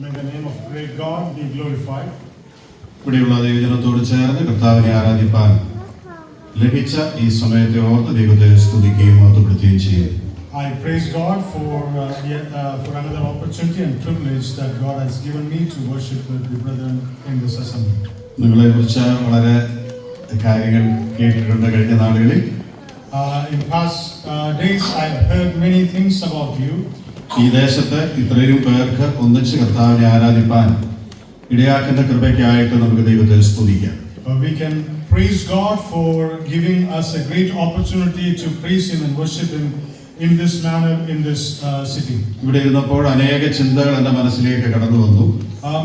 May the name of great God be glorified. ഇവിടെയുള്ള ദൈവജനത്തോട് ചേർന്ന് കർത്താവിനെ ആരാധിപ്പാൻ ലഭിച്ച ഈ സമയത്തെ ഓർത്ത് ദൈവത്തെ സ്തുതിക്കുകയും മഹത്വപ്പെടുത്തുകയും ചെയ്യുന്നു. I praise God for another opportunity and privilege that God has given me to worship with the brethren in this assembly. നിങ്ങളെ കുറിച്ച് വളരെ കാര്യങ്ങൾ കേട്ടിട്ടുണ്ട് കഴിഞ്ഞ നാളുകളിൽ. In past days I have heard many things about you. ഈ ദേശത്ത് ഇത്രയും പേർക്ക് ഒന്നിച്ച് കർത്താവിനെ ആരാധിപ്പാൻ ഇടയാക്കുന്ന കൃപയ്ക്കായിട്ട് നമുക്ക് ദൈവത്തെ സ്തുതിക്കാം. We can praise God for giving us a great opportunity to praise Him and worship Him in this manner in this city. ഇവിടെ ഇരുന്നപ്പോൾ അനേക ചിന്തകൾ എൻ്റെ മനസ്സിലേക്ക് കടന്നു വന്നു.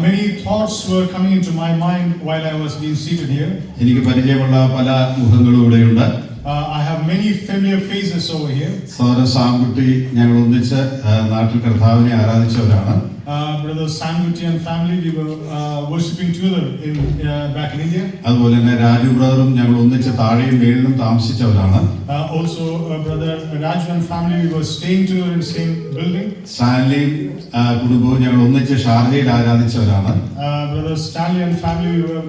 Many thoughts were coming into my mind while I was being seated here. എനിക്ക് പരിചയമുള്ള പല മുഖങ്ങളും ഇവിടെയുണ്ട്. I have many familiar faces over here. സഹോദരൻ സാംകുട്ടി ഞങ്ങൾ ഒന്നിച്ച് നാട്ടിൽ കർത്താവിനെ ആരാധിച്ചവരാണ്. Brother Sanguti and family, we were worshiping together back in India. അതുപോലെ തന്നെ രാജു ബ്രദറും ഞങ്ങൾ ഒന്നിച്ച് താഴെയും മേളിലും താമസിച്ചവരാണ്. Also brother Raju and family, we were staying together in the same building. സ്റ്റാൻലിയും കുടുംബവും ഞങ്ങൾ ഒന്നിച്ച് ഷാർജയിൽ ആരാധിച്ചവരാണ്. Brother Stanley and family, we were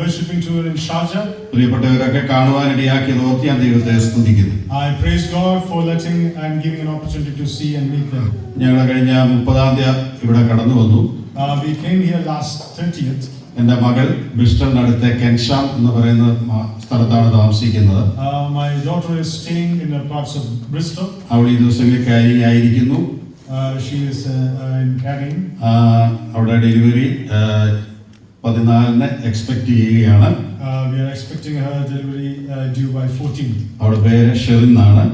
worshiping together in Sharjah. പ്രിയപ്പെട്ടവരൊക്കെ കാണുവാൻ ഇടയാക്കിയത് ഓർത്ത് ഞാൻ ദൈവത്തെ സ്തുതിക്കുന്നു. I praise God for letting and giving an opportunity to see and meet them. ഞങ്ങൾ കഴിഞ്ഞ 30-ാം തീയതി ഇവിടെ കടന്നു വന്നു. We came here last 30th. എൻ്റെ മകൾ ബ്രിസ്റ്റലിനടുത്ത് കെൻഷാം എന്ന് പറയുന്ന സ്ഥലത്താണ് താമസിക്കുന്നത്. My daughter is staying in the parts of Bristol. അവൾ ഈ ദിവസങ്ങളിൽ കാരിങ് ആയിരിക്കുന്നു. She is in carrying. അവിടെ ഡെലിവറി 14-ന് എക്സ്പെക്ട് ചെയ്യുകയാണ്. We are expecting her delivery due by 14th. അവളുടെ പേര് ഷെറിൻ എന്നാണ്.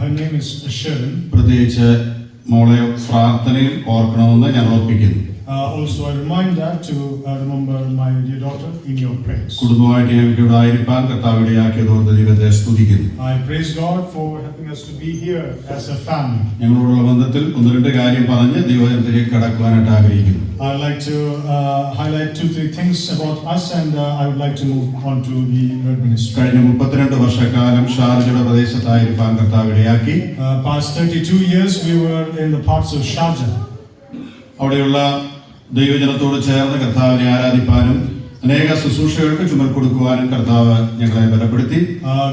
Her name is Sharon. പ്രത്യേകിച്ച് മോളെ പ്രാർത്ഥനയിൽ ഓർക്കണമെന്ന് ഞാൻ ഓർപ്പിക്കുന്നു. Also I remind that to remember my dear daughter in your prayers. കുടുംബമായിട്ട് ഞങ്ങൾക്ക് ഇവിടെ ആയിരിക്കാൻ കർത്താവ് ഇടയാക്കിയത് ഓർത്ത് ദൈവത്തെ സ്തുതിക്കുന്നു. I praise God for helping us to be here as a family. ഞങ്ങളോടുള്ള ബന്ധത്തിൽ 1-2 കാര്യം പറഞ്ഞ് ദൈവജനത്തിലേക്ക് കടക്കുവാനായിട്ട് ആഗ്രഹിക്കുന്നു. I would like to highlight 2-3 things about us and I would like to move on to the word ministry. കഴിഞ്ഞ 32 വർഷക്കാലം ഷാർജയുടെ പ്രദേശത്തായിരിക്കാൻ കർത്താവ് ഇടയാക്കി. Past 32 years we were in the parts of Sharjah. അവിടെയുള്ള ദൈവജനത്തോട് ചേർന്ന് കർത്താവിനെ ആരാധിപ്പാനും അനേക ശുശ്രൂഷകൾക്ക് ചുമൽ കൊടുക്കുവാനും കർത്താവ് ഞങ്ങളെ ബലപ്പെടുത്തി.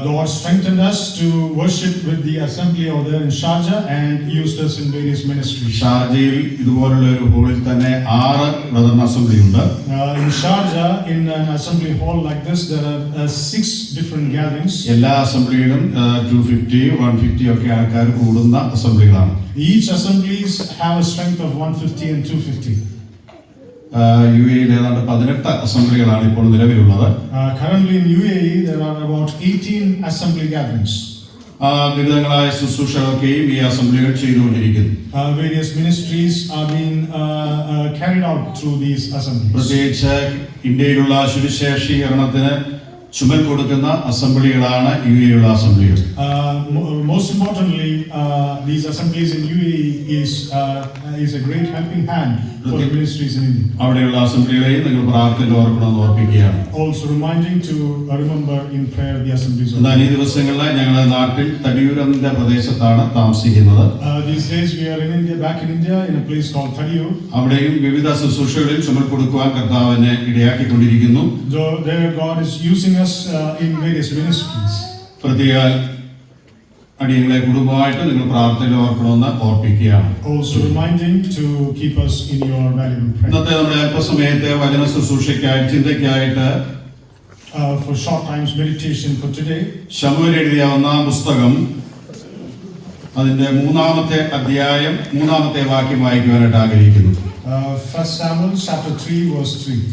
God strengthened us to worship with the assembly over there in Sharjah and used us in various ministries. ഷാർജയിൽ ഇതുപോലുള്ള ഒരു ഹോളിൽ തന്നെ 6 ബ്രദർ അസംബ്ലി ഉണ്ട്. In Sharjah, in an assembly hall like this, there are 6 different gatherings. എല്ലാ അസംബ്ലിയിലും 250, 150 ഒക്കെ ആൾക്കാർ കൂടുന്ന അസംബ്ലികളാണ്. Each assemblies have a strength of 150 and 250. UAE ഏതാണ്ട് 18 അസംബ്ലികളാണ് ഇപ്പോൾ നിലവിലുള്ളത്. Currently in UAE there are about 18 assembly gatherings. വിവിധങ്ങളായ ശുശ്രൂഷകളൊക്കെയും ഈ അസംബ്ലികൾ ചെയ്തുകൊണ്ടിരിക്കുന്നു. Various ministries are being carried out through these assemblies. പ്രത്യേകിച്ച് ഇന്ത്യയിലുള്ള സുവിശേഷീകരണത്തിന് ചുമൽ കൊടുക്കുന്ന അസംബ്ലികളാണ് UAE അസംബ്ലികൾ. Most importantly, these assemblies in UAE is a great helping hand for the ministries in India. അവിടെയുള്ള അസംബ്ലികളെയും നിങ്ങൾ പ്രാർത്ഥനയിൽ ഓർക്കണമെന്ന് ഓർപ്പിക്കുകയാണ്. Also reminding to remember in prayer the assemblies. എന്നാൽ ഈ ദിവസങ്ങളിൽ ഞങ്ങളുടെ നാട്ടിൽ തടിയൂരിന്റെ പ്രദേശത്താണ് താമസിക്കുന്നത്. These days we are in India, back in India, in a place called Thadiyur. അവിടെയും വിവിധ ശുശ്രൂഷകളിൽ ചുമൽ കൊടുക്കുവാൻ കർത്താവിനെ ഇടയാക്കിക്കൊണ്ടിരിക്കുന്നു. There God is using us in various ministries. പ്രത്യേക അടിയങ്ങളെ കുടുംബമായിട്ട് നിങ്ങൾ പ്രാർത്ഥനയിൽ ഓർക്കണമെന്ന് ഓർപ്പിക്കുകയാണ്. Also reminding to keep us in your valuable prayer. ഇന്നത്തെ നമ്മുടെ അല്പസമയത്തെ വചന ശുശ്രൂഷയ്ക്കായി ചിന്തയ്ക്കായിട്ട് for short times meditation for today. ശമൂവേൽ എഴുതിയ 1-ാം പുസ്തകം അതിന്റെ 3-ാമത്തെ അധ്യായം 3-ാമത്തെ വാക്യം വായിക്കുവാനായിട്ട് ആഗ്രഹിക്കുന്നു. 1 Samuel chapter 3 verse 3.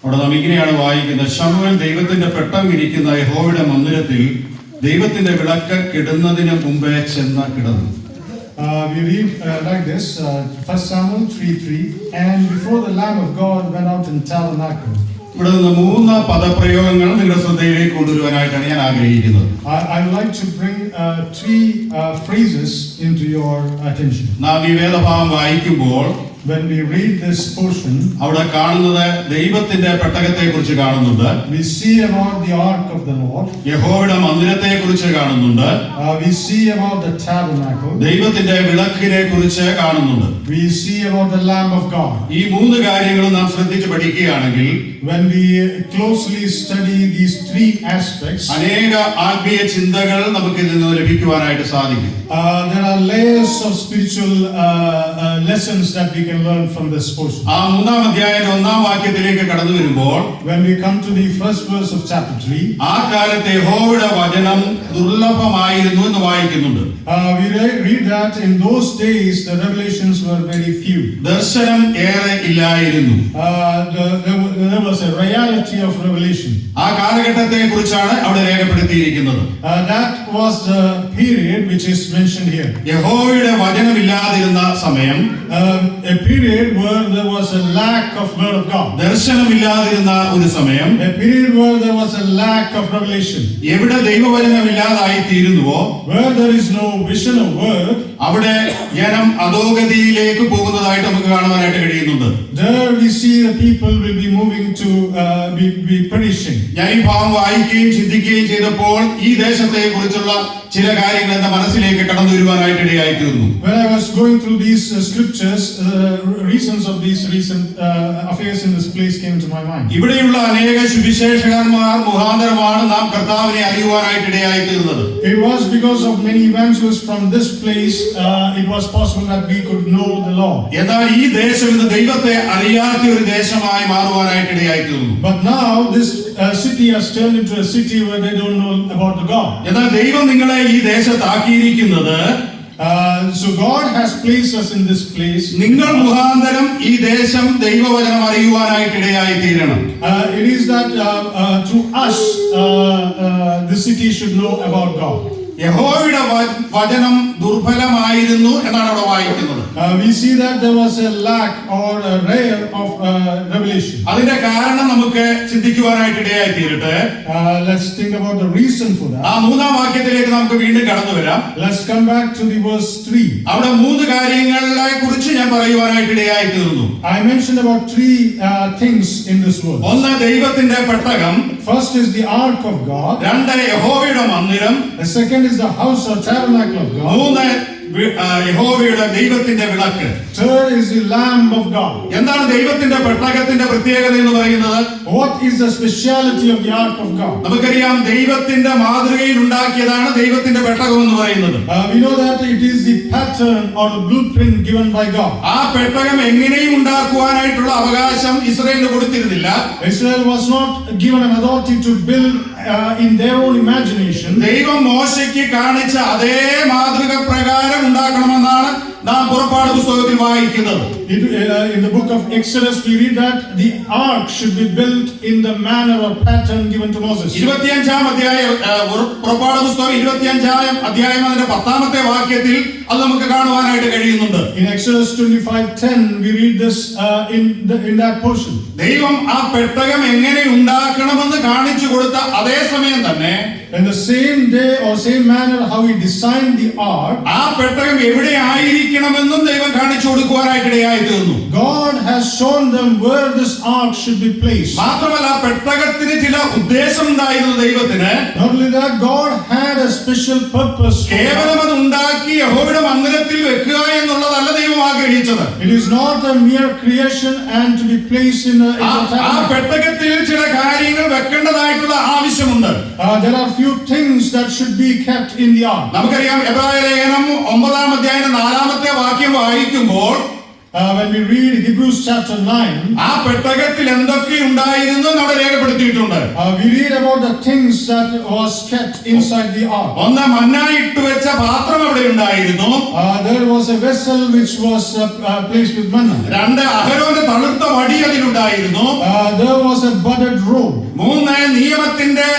അവിടെ നാം ഇങ്ങനെയാണ് വായിക്കുന്നത്. ശമൂവേൽ ദൈവത്തിന്റെ പെട്ടകം ഇരിക്കുന്ന യഹോവയുടെ മന്ദിരത്തിൽ ദൈവത്തിന്റെ വിളക്ക് കിടുന്നതിന് മുമ്പേ ചെന്ന് കിടന്നു. We read like this, 1 Samuel 3:3, and before the Lamb of God went out in tabernacle. ഇവിടെ നിന്ന് 3 പദപ്രയോഗങ്ങൾ നിങ്ങളുടെ ശ്രദ്ധയിലേക്ക് കൊണ്ടുവരുവാനായിട്ടാണ് ഞാൻ ആഗ്രഹിക്കുന്നത്. I would like to bring 3 phrases into your attention. നാം ഈ വേദഭാഗം വായിക്കുമ്പോൾ when we read this portion, അവിടെ കാണുന്നത് ദൈവത്തിന്റെ പെട്ടകത്തെ കുറിച്ച് കാണുന്നുണ്ട്, we see about the ark of the Lord, യഹോവയുടെ മന്ദിരത്തെ കുറിച്ച് കാണുന്നുണ്ട്, we see about the tabernacle, ദൈവത്തിന്റെ വിളക്കിനെ കുറിച്ച് കാണുന്നുണ്ട്. we see about the Lamb of God. ഈ മൂന്ന് കാര്യങ്ങളും നാം ശ്രദ്ധിച്ച് പഠിക്കുകയാണെങ്കിൽ When we closely study these three aspects, അനേക ആത്മീയ ചിന്തകൾ നമുക്ക് ഇതിൽ നിന്ന് ലഭിക്കുവാനായിട്ട് സാധിക്കും. there are layers of spiritual lessons that we can learn from this portion. ആ മൂന്നാം അധ്യായത്തിന്റെ ഒന്നാം വാക്യത്തിലേക്ക് കടന്നു വരുമ്പോൾ When we come to the first verse of chapter 3, ആ കാലത്തെ യഹോവയുടെ വചനം ദുർലഭമായിരുന്നു എന്ന് വായിക്കുന്നുണ്ട്. we read that in those days the revelations were very few. ദർശനം ഏറെ ഇല്ലായിരുന്നു. There was a reality of revelation. ആ കാലഘട്ടത്തെ കുറിച്ചാണ് അവിടെ രേഖപ്പെടുത്തിയിരിക്കുന്നത്. That was the period which is mentioned here. യഹോവയുടെ വചനമില്ലാതിരുന്ന സമയം, A period where there was a lack of word of God. ദർശനമില്ലാതിരുന്ന ഒരു സമയം, A period where there was a lack of revelation. എവിടെ ദൈവവചനമില്ലാതായി തീരുന്നുവോ Where there is no vision of word, അവിടെ ജനം അധോഗതിയിലേക്ക് പോകുന്നതായിട്ട് നമുക്ക് കാണുവാനായിട്ട് കഴിയുന്നുണ്ട്. there we see the people will be moving to be perishing. ഞാൻ ഈ ഭാഗം വായിക്കുകയും ചിന്തിക്കുകയും ചെയ്തപ്പോൾ ഈ ദേശത്തെ കുറിച്ചുള്ള ചില കാര്യങ്ങൾ എന്റെ മനസ്സിലേക്ക് കടന്നു വരുവാനായിട്ട് ഇടയായി തീർന്നു. When I was going through these scriptures, reasons of these recent affairs in this place came to my mind. ഇവിടെയുള്ള അനേക സുവിശേഷകന്മാർ മുഖാന്തരമാണ് നാം കർത്താവിനെ അറിയുവാനായിട്ട് ഇടയായി തീർന്നത്. It was because of many evangelists from this place it was possible that we could know the Lord. എന്നാൽ ഈ ദേശം ഇന്ന് ദൈവത്തെ അറിയാത്ത ഒരു ദേശമായി മാറുവാനായിട്ട് ഇടയായി തീർന്നു. But now this city has turned into a city where they don't know about the God. എന്നാൽ ദൈവം നിങ്ങളെ ഈ ദേശത്താക്കിയിരിക്കുന്നത്, So God has placed us in this place. നിങ്ങൾ മുഖാന്തരം ഈ ദേശം ദൈവവചനം അറിയുവാനായിട്ട് ഇടയായി തീരണം. It is that through us the city should know about God. യഹോവയുടെ വചനം ദുർബലമായിരുന്നു എന്നാണ് അവിടെ വായിക്കുന്നത്. We see that there was a lack or a rare of revelation. അതിന്റെ കാരണം നമുക്ക് ചിന്തിക്കുവാനായിട്ട് ഇടയായി തീരട്ടെ. Let's think about the reason for that. ആ മൂന്നാം വാക്യത്തിലേക്ക് നമുക്ക് വീണ്ടും കടന്നു വരാം. Let's come back to the verse 3. അവിടെ മൂന്ന് കാര്യങ്ങളെ കുറിച്ച് ഞാൻ പറയുവാനായിട്ട് ഇടയായി തീർന്നു. I mentioned about three things in this verse. ഒന്ന് ദൈവത്തിന്റെ പെട്ടകം, First is the ark of God. രണ്ട് യഹോവയുടെ മന്ദിരം, The second is the house or tabernacle of God. മൂന്ന് യഹോവയുടെ ദൈവത്തിന്റെ വിളക്ക്. Third is the Lamb of God. എന്താണ് ദൈവത്തിന്റെ പെട്ടകത്തിന്റെ പ്രത്യേകത എന്ന് പറയുന്നത്? What is the speciality of the ark of God? നമുക്കറിയാം ദൈവത്തിന്റെ മാതൃകയിൽ ഉണ്ടാക്കിയതാണ് ദൈവത്തിന്റെ പെട്ടകം എന്ന് പറയുന്നത്. We know that it is the pattern or the blueprint given by God. ആ പെട്ടകം എങ്ങനെയും ഉണ്ടാക്കുവാനായിട്ടുള്ള അവകാശം ഇസ്രായേലിന് കൊടുത്തിരുന്നില്ല. Israel was not given an authority to build in their own imagination. ദൈവം മോശയ്ക്ക് കാണിച്ച അതേ മാതൃക പ്രകാരം ഉണ്ടാക്കണമെന്നാണ് നാം പുറപ്പാട് പുസ്തകത്തിൽ വായിക്കുന്നത്. In the book of Exodus we read that the ark should be built in the manner or pattern given to Moses. 25-ാം അധ്യായം പുറപ്പാട് പുസ്തകം 25-ാം അധ്യായം അതിന്റെ 10-ാമത്തെ വാക്യത്തിൽ അത് നമുക്ക് കാണുവാനായിട്ട് കഴിയുന്നുണ്ട്. In Exodus 25:10 we read this in that portion. ദൈവം ആ പെട്ടകം എങ്ങനെ ഉണ്ടാക്കണമെന്ന് കാണിച്ചു കൊടുത്ത അതേ സമയം തന്നെ In the same day or same manner how he designed the ark, ആ പെട്ടകം എവിടെ ആയിരിക്കണമെന്നും ദൈവം കാണിച്ചു കൊടുക്കുവാനായിട്ട് ഇടയായി തീർന്നു. God has shown them where this ark should be placed. മാത്രമല്ല പെട്ടകത്തിന് ചില ഉദ്ദേശം ഉണ്ടായിരുന്നു ദൈവത്തിന്. Not only that, God had a special purpose. കേവലം അത് ഉണ്ടാക്കി യഹോവയുടെ മന്ദിരത്തിൽ വെക്കുക എന്നുള്ളതല്ല ദൈവം ആഗ്രഹിച്ചത്. It is not a mere creation and to be placed in the ആ tabernacle. പെട്ടകത്തിൽ ചില കാര്യങ്ങൾ വെക്കേണ്ടതായിട്ടുള്ള ആവശ്യമുണ്ട്. There are few things that should be kept in the ark. നമുക്കറിയാം എബ്രായ ലേഖനം 9-ാം അധ്യായം 4-ാമത്തെ വാക്യം വായിക്കുമ്പോൾ When we read Hebrews chapter 9, ആ പെട്ടകത്തിൽ എന്തൊക്കെ ഉണ്ടായിരുന്നു എന്ന് അവിടെ രേഖപ്പെടുത്തിയിട്ടുണ്ട്. we read about the things that was kept inside the ark. ഒന്ന് മന്ന ഇട്ട് വെച്ച പാത്രം അവിടെ ഉണ്ടായിരുന്നു. There was a vessel which was placed with manna. രണ്ട് അഹരോന്റെ തളുത്ത വടി അതിലുണ്ടായിരുന്നു. There was a budded robe. മൂന്ന് നിയമത്തിന്റെ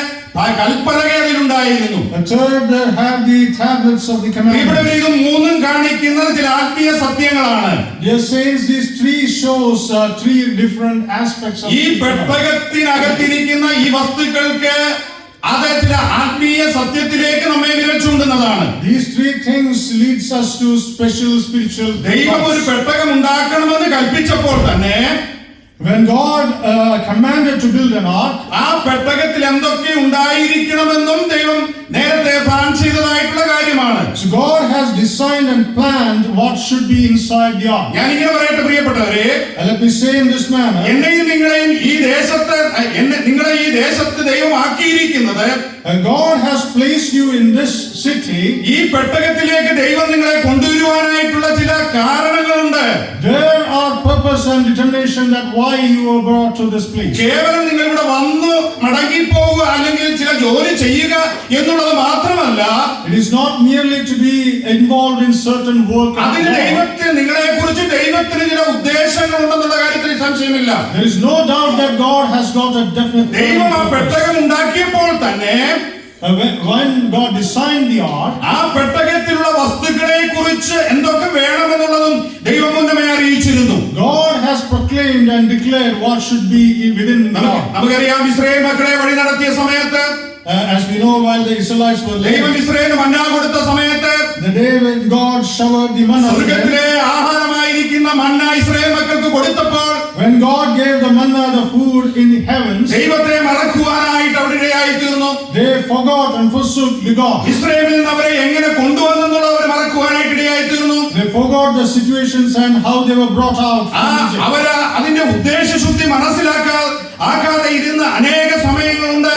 കൽപ്പലക അതിലുണ്ടായിരുന്നു. Third, there had the tablets of the ഇവിടെ commandments. ഇത് മൂന്നും കാണിക്കുന്നത് ചില ആത്മീയ സത്യങ്ങളാണ്. Dear saints, these three shows three different aspects of ഈ പെട്ടകത്തിനകത്തിരിക്കുന്ന ഈ വസ്തുക്കൾക്ക് അത് ചില ആത്മീയ സത്യത്തിലേക്ക് നമ്മെ വിരച്ചുകൊണ്ടുന്നതാണ്. These three things leads us to special spiritual ദൈവം ഒരു thoughts. പെട്ടകം ഉണ്ടാക്കണമെന്ന് കൽപ്പിച്ചപ്പോൾ തന്നെ When God commanded to build an ark, ആ പെട്ടകത്തിൽ എന്തൊക്കെ ഉണ്ടായിരിക്കണമെന്നും ദൈവം നേരത്തെ പ്ലാൻ ചെയ്തതായിട്ടുള്ള കാര്യമാണ്. so God has designed and planned what should be inside the ark. ഞാൻ ഇങ്ങനെ പറയട്ടെ പ്രിയപ്പെട്ടവരെ, And let me say in this manner, എന്നെയും നിങ്ങളെയും ഈ നിങ്ങളെ ഈ ദേശത്ത് ദൈവം ആക്കിയിരിക്കുന്നത് God has placed you in this city. ഈ പെട്ടകത്തിലേക്ക് ദൈവം നിങ്ങളെ കൊണ്ടുവരുവാനായിട്ടുള്ള ചില കാരണങ്ങളുണ്ട്. There are purpose and determination that why you were brought to this place. കേവലം നിങ്ങൾ ഇവിടെ വന്നു മടങ്ങിപ്പോവുക അല്ലെങ്കിൽ ചില ജോലി ചെയ്യുക എന്നുള്ളത് മാത്രമല്ല, It is not merely to be involved in certain work. അതിന് നിങ്ങളെ കുറിച്ച് ദൈവത്തിന് ചില ഉദ്ദേശങ്ങൾ ഉണ്ടെന്നുള്ള കാര്യത്തിൽ സംശയമില്ല. There is no doubt that God has got a definite ദൈവം ആ purpose. പെട്ടകം ഉണ്ടാക്കിയപ്പോൾ തന്നെ When God designed the ark, ആ പെട്ടകത്തിലുള്ള വസ്തുക്കളെ കുറിച്ച് എന്തൊക്കെ വേണമെന്നുള്ളതും ദൈവം മുന്നമേ അറിയിച്ചിരുന്നു. God has proclaimed and declared what should be within the ark. നമുക്കറിയാം, ഇസ്രായേൽ മക്കളെ വഴി നടത്തിയ സമയത്ത്, As we know, while the Israelites were ദൈവം led, ഇസ്രായേലിന് മന്ന കൊടുത്ത സമയത്ത് the day when God showered the manna, സ്വർഗ്ഗത്തിലെ ആഹാരമായിരിക്കുന്ന മന്ന ഇസ്രായേൽ മക്കൾക്ക് കൊടുത്തപ്പോൾ when God gave the manna, the food in the heavens, ദൈവത്തെ മറക്കുവാനായിട്ട് അവിടെ ഇടയായി തീർന്നു. they forgot and forsook the God. ഇസ്രായേലിൽ നിന്ന് അവരെ എങ്ങനെ കൊണ്ടുവന്നെന്നുള്ളത് അവർ മറക്കുവാനായിട്ട് ഇടയായി തീർന്നു. They forgot the situations and how they were brought out from Egypt. അവര് അതിന്റെ ഉദ്ദേശശുദ്ധി മനസ്സിലാക്കാതെ ഇരുന്ന അനേക സമയങ്ങളുണ്ട്.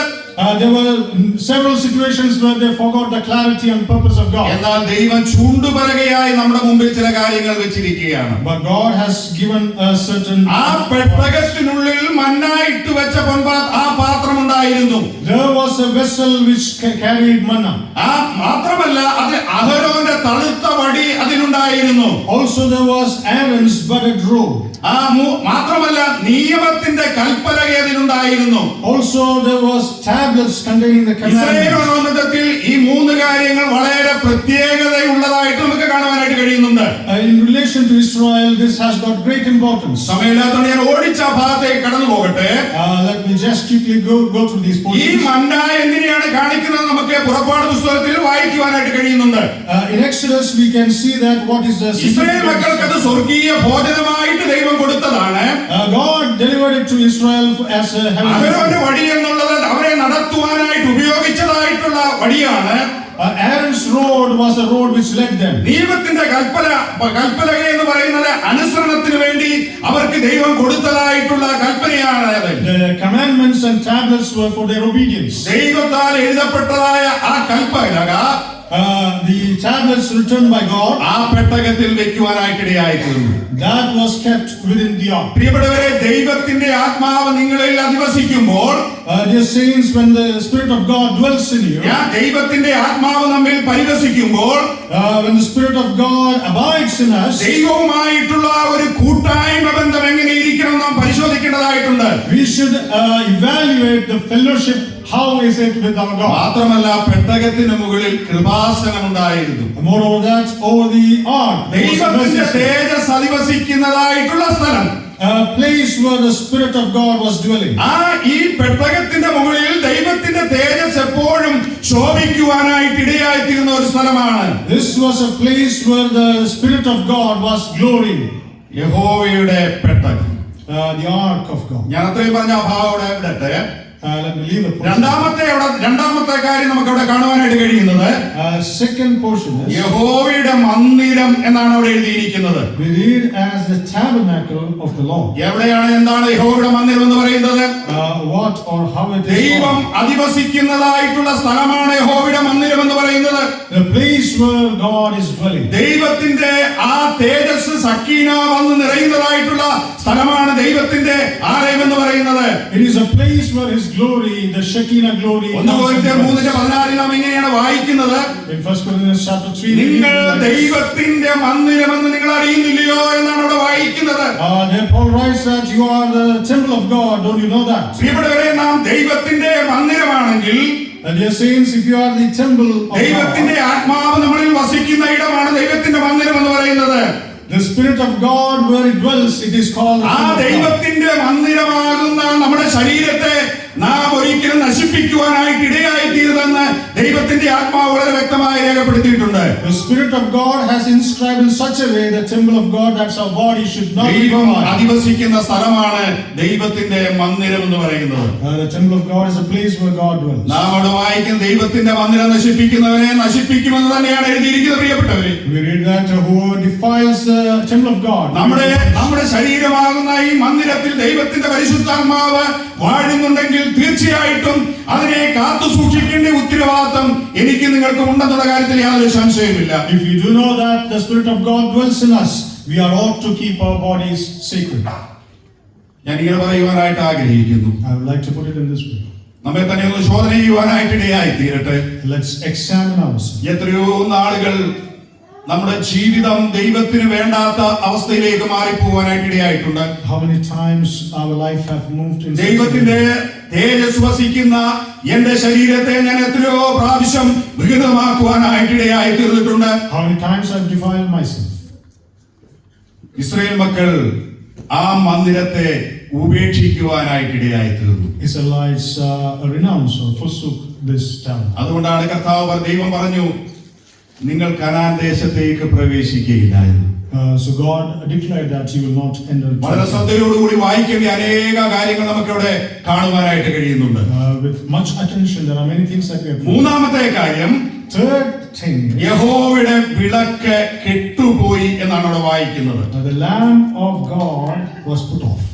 There were several situations where they forgot the clarity and purpose of God. എന്നാൽ ദൈവം ചൂണ്ടുപലകയായി നമ്മുടെ മുമ്പിൽ ചില കാര്യങ്ങൾ വെച്ചിരിക്കുകയാണ്. But God has given a certain. ആ പെട്ടകത്തിനുള്ളിൽ മന്ന ഇട്ട് വെച്ച ആ പാത്രം ഉണ്ടായിരുന്നു. There was a vessel which carried manna. മാത്രമല്ല അത് അഹരോന്റെ തളുത്ത വടി അതിലുണ്ടായിരുന്നു. Also there was Aaron's budded robe. മാത്രമല്ല നിയമത്തിന്റെ കൽപ്പലക അതിലുണ്ടായിരുന്നു. Also there was tablets containing the commandments. ഈ മൂന്ന് കാര്യങ്ങൾ വളരെ പ്രത്യേകതയുള്ളതായിട്ട് നമുക്ക് കാണുവാനായിട്ട് കഴിയുന്നുണ്ട്. In relation to Israel, this has got great importance. സമയമില്ലാത്തതുകൊണ്ട് ഞാൻ ഓടിച്ച ഭാഗത്തേക്ക് കടന്നു പോകട്ടെ. Let me just quickly go through these ഈ portions. മന്ന എങ്ങനെയാണ് കാണിക്കുന്നത് നമുക്ക് പുറപ്പാട് പുസ്തകത്തിൽ വായിക്കുവാനായിട്ട് കഴിയുന്നുണ്ട്. In Exodus we can see that what is the Israel മക്കൾക്ക് അത് സ്വർഗീയ ഭോജനമായിട്ട് ദൈവം കൊടുത്തതാണ്. God delivered it to Israel as a heavenly. അഹരോന്റെ വടി എന്നുള്ളത് അവരെ നടത്തുവാനായിട്ട് ഉപയോഗിച്ചതായിട്ടുള്ള വടിയാണ്. Aaron's rod was the road which led them. നിയമത്തിന്റെ കൽപ്പലക എന്ന് പറയുന്നത് അനുസരണത്തിന് വേണ്ടി അവർക്ക് ദൈവം കൊടുത്തതായിട്ടുള്ള കൽപ്പനയാണ്. The commandments and tablets were for their obedience. ദൈവത്താൽ എഴുതപ്പെട്ടതായ ആ കൽപ്പലക, the tablets written by God, ആ പെട്ടകത്തിൽ വെക്കുവാനായിട്ടിടയായിത്തീർന്നു. that was kept within the ark. പ്രിയപ്പെട്ടവരെ, ദൈവത്തിന്റെ ആത്മാവ് നിങ്ങളിൽ അധിവസിക്കുമ്പോൾ, Dear saints, when the Spirit of God dwells in you, ദൈവത്തിന്റെ ആത്മാവ് നമ്മിൽ പരിവസിക്കുമ്പോൾ, when the Spirit of God abides in us, ദൈവവുമായിട്ടുള്ള ഒരു കൂട്ടായ്മ ബന്ധം എങ്ങനെയിരിക്കണം നാം പരിശോധിക്കേണ്ടതായിട്ടുണ്ട്. we should evaluate the fellowship. How is it with our God? മാത്രമല്ല പെട്ടകത്തിന് മുകളിൽ കൃപാസനം ഉണ്ടായിരുന്നു. Moreover, that over the ark, there was a ദൈവത്തിന്റെ mercy seat. തേജസ് അധിവസിക്കുന്നതായിട്ടുള്ള സ്ഥലം, A place where the Spirit of God was dwelling. ഈ പെട്ടകത്തിന്റെ മുകളിൽ ദൈവത്തിന്റെ തേജസ് എപ്പോഴും ശോഭിക്കുവാനായിട്ട് ഇടയായിത്തീരുന്ന ഒരു സ്ഥലമാണ്. This was a place where the Spirit of God was glorying. യഹോവയുടെ പെട്ടകം, The ark of God. ഞാൻ അത്രയും പറഞ്ഞ അഭാവോടെ വിടട്ടെ. Let me leave the portion. രണ്ടാമത്തെ കാര്യം നമുക്ക് അവിടെ കാണുവാനായിട്ട് കഴിയുന്നത്, Second portion is, യഹോവയുടെ മന്ദിരം എന്നാണ് അവിടെ എഴുതിയിരിക്കുന്നത്. we read as the tabernacle of the Lord. എന്താണ് യഹോവയുടെ മന്ദിരം എന്ന് പറയുന്നത്? What or how it is ദൈവം called? അധിവസിക്കുന്നതായിട്ടുള്ള സ്ഥലമാണ് യഹോവയുടെ മന്ദിരം എന്ന് പറയുന്നത്. The place where God is dwelling. ദൈവത്തിന്റെ ആ തേജസ് സക്കീന വന്ന് നിറയുന്നതായിട്ടുള്ള സ്ഥലമാണ് ദൈവത്തിന്റെ ആലയം എന്ന് പറയുന്നത്. It is a place where His glory, the Shekinah glory. 1 Corinthians 3:16 നാം ഇങ്ങനെയാണ് വായിക്കുന്നത്, In 1 Corinthians chapter 3, നിങ്ങൾ ദൈവത്തിന്റെ മന്ദിരമെന്ന് നിങ്ങൾ അറിയുന്നില്ലയോ എന്നാണ് അവിടെ വായിക്കുന്നത്. There Paul writes that you are the temple of God. Don't you know that? പ്രിയപ്പെട്ടവരെ, നാം ദൈവത്തിന്റെ മന്ദിരമാണെങ്കിൽ, Dear saints, if you are the temple of ദൈവത്തിന്റെ God, ആത്മാവ് നമ്മളിൽ വസിക്കുന്ന ഇടമാണ് ദൈവത്തിന്റെ മന്ദിരം എന്ന് പറയുന്നത്. The Spirit of God, where it dwells, it is called the ആ temple of God. ദൈവത്തിന്റെ മന്ദിരമാകുന്ന നമ്മുടെ ശരീരത്തെ നാം ഒരിക്കലും നശിപ്പിക്കുവാനായിട്ട് ഇടയായിത്തീരുതെന്ന് ദൈവത്തിന്റെ ആത്മാവ് വളരെ വ്യക്തമായി രേഖപ്പെടുത്തിയിട്ടുണ്ട്. The Spirit of God has inscribed in such a way the temple of God, that's our body, should not be ദൈവം defiled. അധിവസിക്കുന്ന സ്ഥലമാണ് ദൈവത്തിന്റെ മന്ദിരം എന്ന് പറയുന്നത്. The temple of God is a place where God dwells. നാം അവിടെ വായിക്കുന്ന ദൈവത്തിന്റെ മന്ദിരം നശിപ്പിക്കുന്നവനെ നശിപ്പിക്കുമെന്ന് തന്നെയാണ് എഴുതിയിരിക്കുന്നത് പ്രിയപ്പെട്ടവരെ. We read that whoever defiles the temple of God. നമ്മുടെ ശരീരമാകുന്ന ഈ മന്ദിരത്തിൽ ദൈവത്തിന്റെ പരിശുദ്ധാത്മാവ് വാഴുന്നുണ്ടെങ്കിൽ തീർച്ചയായിട്ടും അതിനെ കാത്തു സൂക്ഷിക്കേണ്ട ഉത്തരവാദിത്തം എനിക്ക് നിങ്ങൾക്കും ഉണ്ടെന്നുള്ള കാര്യത്തിൽ യാതൊരു സംശയമില്ല. If we do know that the Spirit of God dwells in us, we are ought to keep our bodies sacred. ഞാൻ ഇങ്ങനെ പറയുവാനായിട്ട് ആഗ്രഹിക്കുന്നു. I would like to put it in this way. നമ്മെ തന്നെ ഒന്ന് ശോധന ചെയ്യുവാനായിട്ട് ഇടയായി തീരട്ടെ. Let's examine ourselves. എത്രയോ നാളുകൾ നമ്മുടെ ജീവിതം ദൈവത്തിന് വേണ്ടാത്ത അവസ്ഥയിലേക്ക് മാറിപ്പോവാനായിട്ട് ഇടയായിട്ടുണ്ട്. How many times our life have moved in ദൈവത്തിന്റെ തേജസ് വസിക്കുന്ന എന്റെ ശരീരത്തെ ഞാൻ എത്രയോ പ്രാവശ്യം വികൃതമാക്കുവാനായിട്ട് ഇടയായി തീർന്നിട്ടുണ്ട്. How many times I've defiled myself. Israel മക്കൾ ആ മന്ദിരത്തെ ഉപേക്ഷിക്കുവാനായിട്ട് ഇടയായി തീർന്നു. Israelites renounced or forsook this town. അതുകൊണ്ടാണ് ദൈവം പറഞ്ഞു, നിങ്ങൾ കനാൻ ദേശത്തേക്ക് പ്രവേശിക്കുകയില്ല എന്ന്. So God declared that He will not enter. വളരെ ശ്രദ്ധയോടുകൂടി വായിക്കേണ്ട അനേക കാര്യങ്ങൾ നമുക്കിവിടെ കാണുവാനായിട്ട് കഴിയുന്നുണ്ട്. With much attention, there are many things that we have. മൂന്നാമത്തെ കാര്യം, Third thing, യഹോവയുടെ വിളക്ക് കെട്ടുപോയി എന്നാണ് അവിടെ വായിക്കുന്നത്. the lamp of God was put off.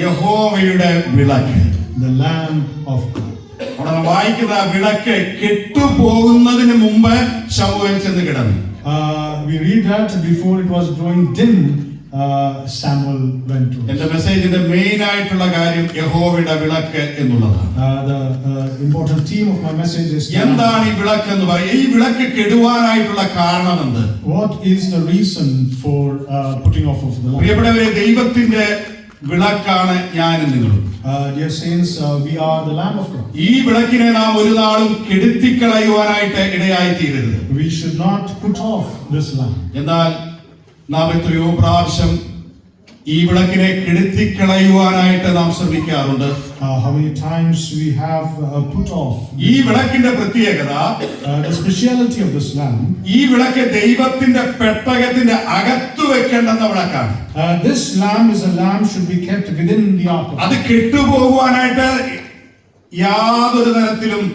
യഹോവയുടെ വിളക്ക്, The lamp of God. അവിടെ വായിക്കുന്ന വിളക്ക് കെട്ടുപോകുന്നതിന് മുമ്പ് ശമൂവേൽ ചെന്ന് കിടന്നു. We read that before it was growing dim, Samuel went to. എന്റെ മെസ്സേജിന്റെ മെയിൻ ആയിട്ടുള്ള കാര്യം യഹോവയുടെ വിളക്ക് എന്നുള്ളതാണ്. The important theme of my message is എന്താണ് ഈ വിളക്ക് എന്ന് പറയുന്നത്? ഈ വിളക്ക് കെടുവാനായിട്ടുള്ള കാരണം എന്ത്? what is the reason for putting off of the lamp? പ്രിയപ്പെട്ടവരെ, ദൈവത്തിന്റെ വിളക്കാണ് ഞാനും നിങ്ങളും. Dear saints, we are the lamp of God. ഈ വിളക്കിനെ നാം ഒരു നാളും കെടുത്തിക്കളയുവാനായിട്ട് ഇടയായി തീരരുത്. We should not put off this lamp. എന്നാൽ നാം എത്രയോ പ്രാവശ്യം ഈ വിളക്കിനെ കെടുത്തിക്കളയുവാനായിട്ട് നാം ശ്രമിക്കാറുണ്ട്. How many times we have put off. ഈ വിളക്കിന്റെ പ്രത്യേകത, the speciality of this lamp. ഈ വിളക്ക് ദൈവത്തിന്റെ പെട്ടകത്തിന്റെ അകത്തു വെക്കേണ്ടെന്ന വിളക്കാണ്. This lamp is a lamp should be kept within the ark of God. അത് കെട്ടുപോകുവാനായിട്ട് യാതൊരു തരത്തിലും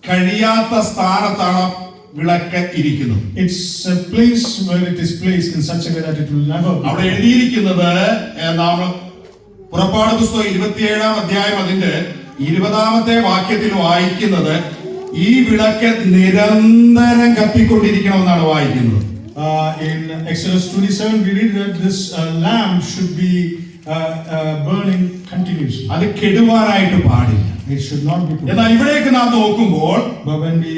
കഴിയാത്ത സ്ഥാനത്താണ് വിളക്ക് ഇരിക്കുന്നത്. It's a place where it is placed in such a way that it will never be. അവിടെ എഴുതിയിരിക്കുന്നത്, നാം പുറപ്പാട് പുസ്തകം 27-ാം അധ്യായം അതിന്റെ 20-ാമത്തെ വാക്യത്തിൽ വായിക്കുന്നത്, ഈ വിളക്ക് നിരന്തരം കത്തിക്കൊണ്ടിരിക്കണമെന്നാണ് വായിക്കുന്നത്. In Exodus 27 we read that this lamp should be burning continuously. അത് കെടുവാനായിട്ട് പാടില്ല. It should not be put. എന്നാൽ ഇവിടേക്ക് നാം നോക്കുമ്പോൾ But when we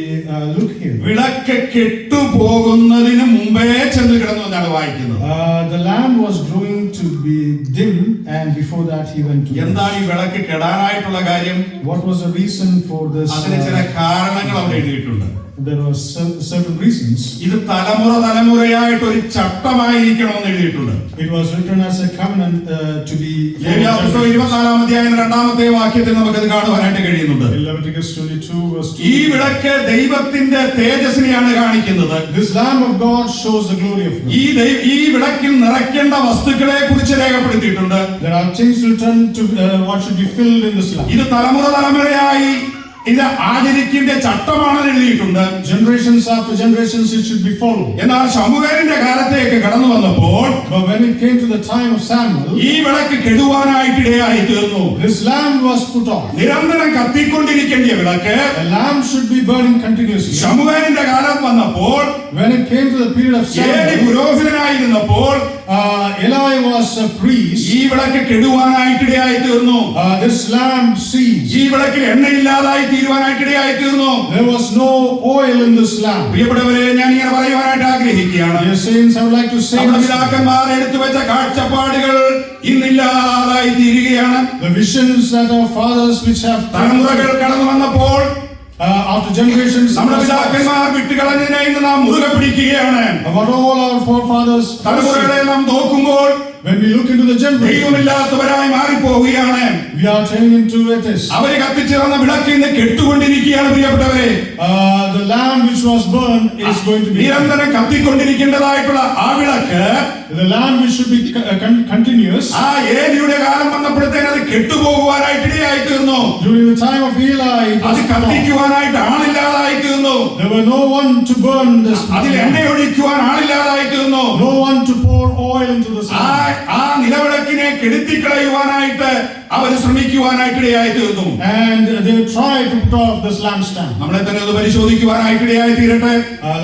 look here, വിളക്ക് കെട്ടുപോകുന്നതിന് മുമ്പേ ചെന്ന് കിടന്നു എന്നാണ് വായിക്കുന്നത്. the lamp was growing to be dim, and before that he went to. എന്താണ് ഈ വിളക്ക് കെടാനായിട്ടുള്ള കാര്യം? What was the reason for this? അതിന് ചില കാരണങ്ങൾ അവിടെ എഴുതിയിട്ടുണ്ട്. There were certain reasons. ഇത് തലമുറയായിട്ട് ഒരു ചട്ടമായിരിക്കണമെന്ന് എഴുതിയിട്ടുണ്ട്. It was written as a covenant to be. ലേവ്യ പുസ്തകം 24-ാം അധ്യായം 2-ാമത്തെ വാക്യത്തിൽ നമുക്കത് കാണുവാനായിട്ട് കഴിയുന്നുണ്ട്. Leviticus 22 verse 2. ഈ വിളക്ക് ദൈവത്തിന്റെ തേജസ്സിനെയാണ് കാണിക്കുന്നത്. This lamp of God shows the glory of God. ഈ വിളക്കിൽ നിറയ്ക്കേണ്ട വസ്തുക്കളെ കുറിച്ച് രേഖപ്പെടുത്തിയിട്ടുണ്ട്. There are things written to what should be filled in this lamp. ഇത് തലമുറയായി ഇത് ആചരിക്കേണ്ട ചട്ടമാണെന്ന് എഴുതിയിട്ടുണ്ട്. Generations after generations it should be followed. എന്നാൽ ശമൂവേലിന്റെ കാലത്തേക്ക് കടന്നു വന്നപ്പോൾ, But when it came to the time of Samuel, ഈ വിളക്ക് കെടുവാനായിട്ട് ഇടയായി തീർന്നു. this lamp was put off. നിരന്തരം കത്തിക്കൊണ്ടിരിക്കേണ്ട വിളക്ക് The lamp should be burning continuously. ശമൂവേലിന്റെ കാലം വന്നപ്പോൾ, When it came to the period of ഏലി Samuel, പുരോഹിതനായിരുന്നപ്പോൾ Eli was a priest. ഈ വിളക്ക് കെടുവാനായിട്ട് ഇടയായി തീർന്നു. This lamp ceased. ഈ വിളക്കിൽ എണ്ണയില്ലാതായി തീരുവാനായിട്ട് ഇടയായി തീർന്നു. There was no oil in this lamp. പ്രിയപ്പെട്ടവരെ, ഞാൻ ഇങ്ങനെ പറയുവാനായിട്ട് ആഗ്രഹിക്കുകയാണ്. Dear saints, I would like to say നമ്മുടെ this. പിതാക്കന്മാർ എടുത്തു വെച്ച കാഴ്ചപ്പാടുകൾ ഇന്നില്ലാതായി തീരുകയാണ്. The visions that our fathers which have തലമുറകൾ കടന്നു വന്നപ്പോൾ After generations, നമ്മുടെ പിതാക്കന്മാർ വിട്ടുകളഞ്ഞതിനെ ഇന്ന് നാം മുറുകെ പിടിക്കുകയാണ്. about all our forefathers, തലമുറകളെ നാം നോക്കുമ്പോൾ when we look into the generation, ദൈവമില്ലാത്തവരായി മാറിപ്പോവുകയാണ്. we are turning into atheists. അവരെ കത്തിച്ചു തന്ന വിളക്ക് ഇന്ന് കെട്ടുകൊണ്ടിരിക്കുകയാണ് പ്രിയപ്പെട്ടവരെ. The lamp which was burned is going to be നിരന്തരം കത്തിക്കൊണ്ടിരിക്കേണ്ടതായിട്ടുള്ള ആ വിളക്ക്, the lamp which should be continuous. ആ ഏലിയുടെ കാലം വന്നപ്പോഴത്തേന് അത് കെട്ടുപോകുവാനായിട്ട് ഇടയായി തീർന്നു. During the time of Eli, it അത് was കത്തിക്കുവാനായിട്ട് ആളില്ലാതായി തീർന്നു. there were no one to burn this. അതിൽ എണ്ണ ഒഴിക്കുവാൻ ആളില്ലാതായി തീർന്നു. No one to pour oil into the lamp. ആ നിലവിളക്കിനെ കെടുത്തിക്കളയുവാനായിട്ട് അവർ ശ്രമിക്കുവാനായിട്ട് ഇടയായി തീർന്നു. And they tried to put off this lampstand. നമ്മളെ തന്നെ അത് പരിശോധിക്കുവാനായിട്ട് ഇടയായി തീരട്ടെ.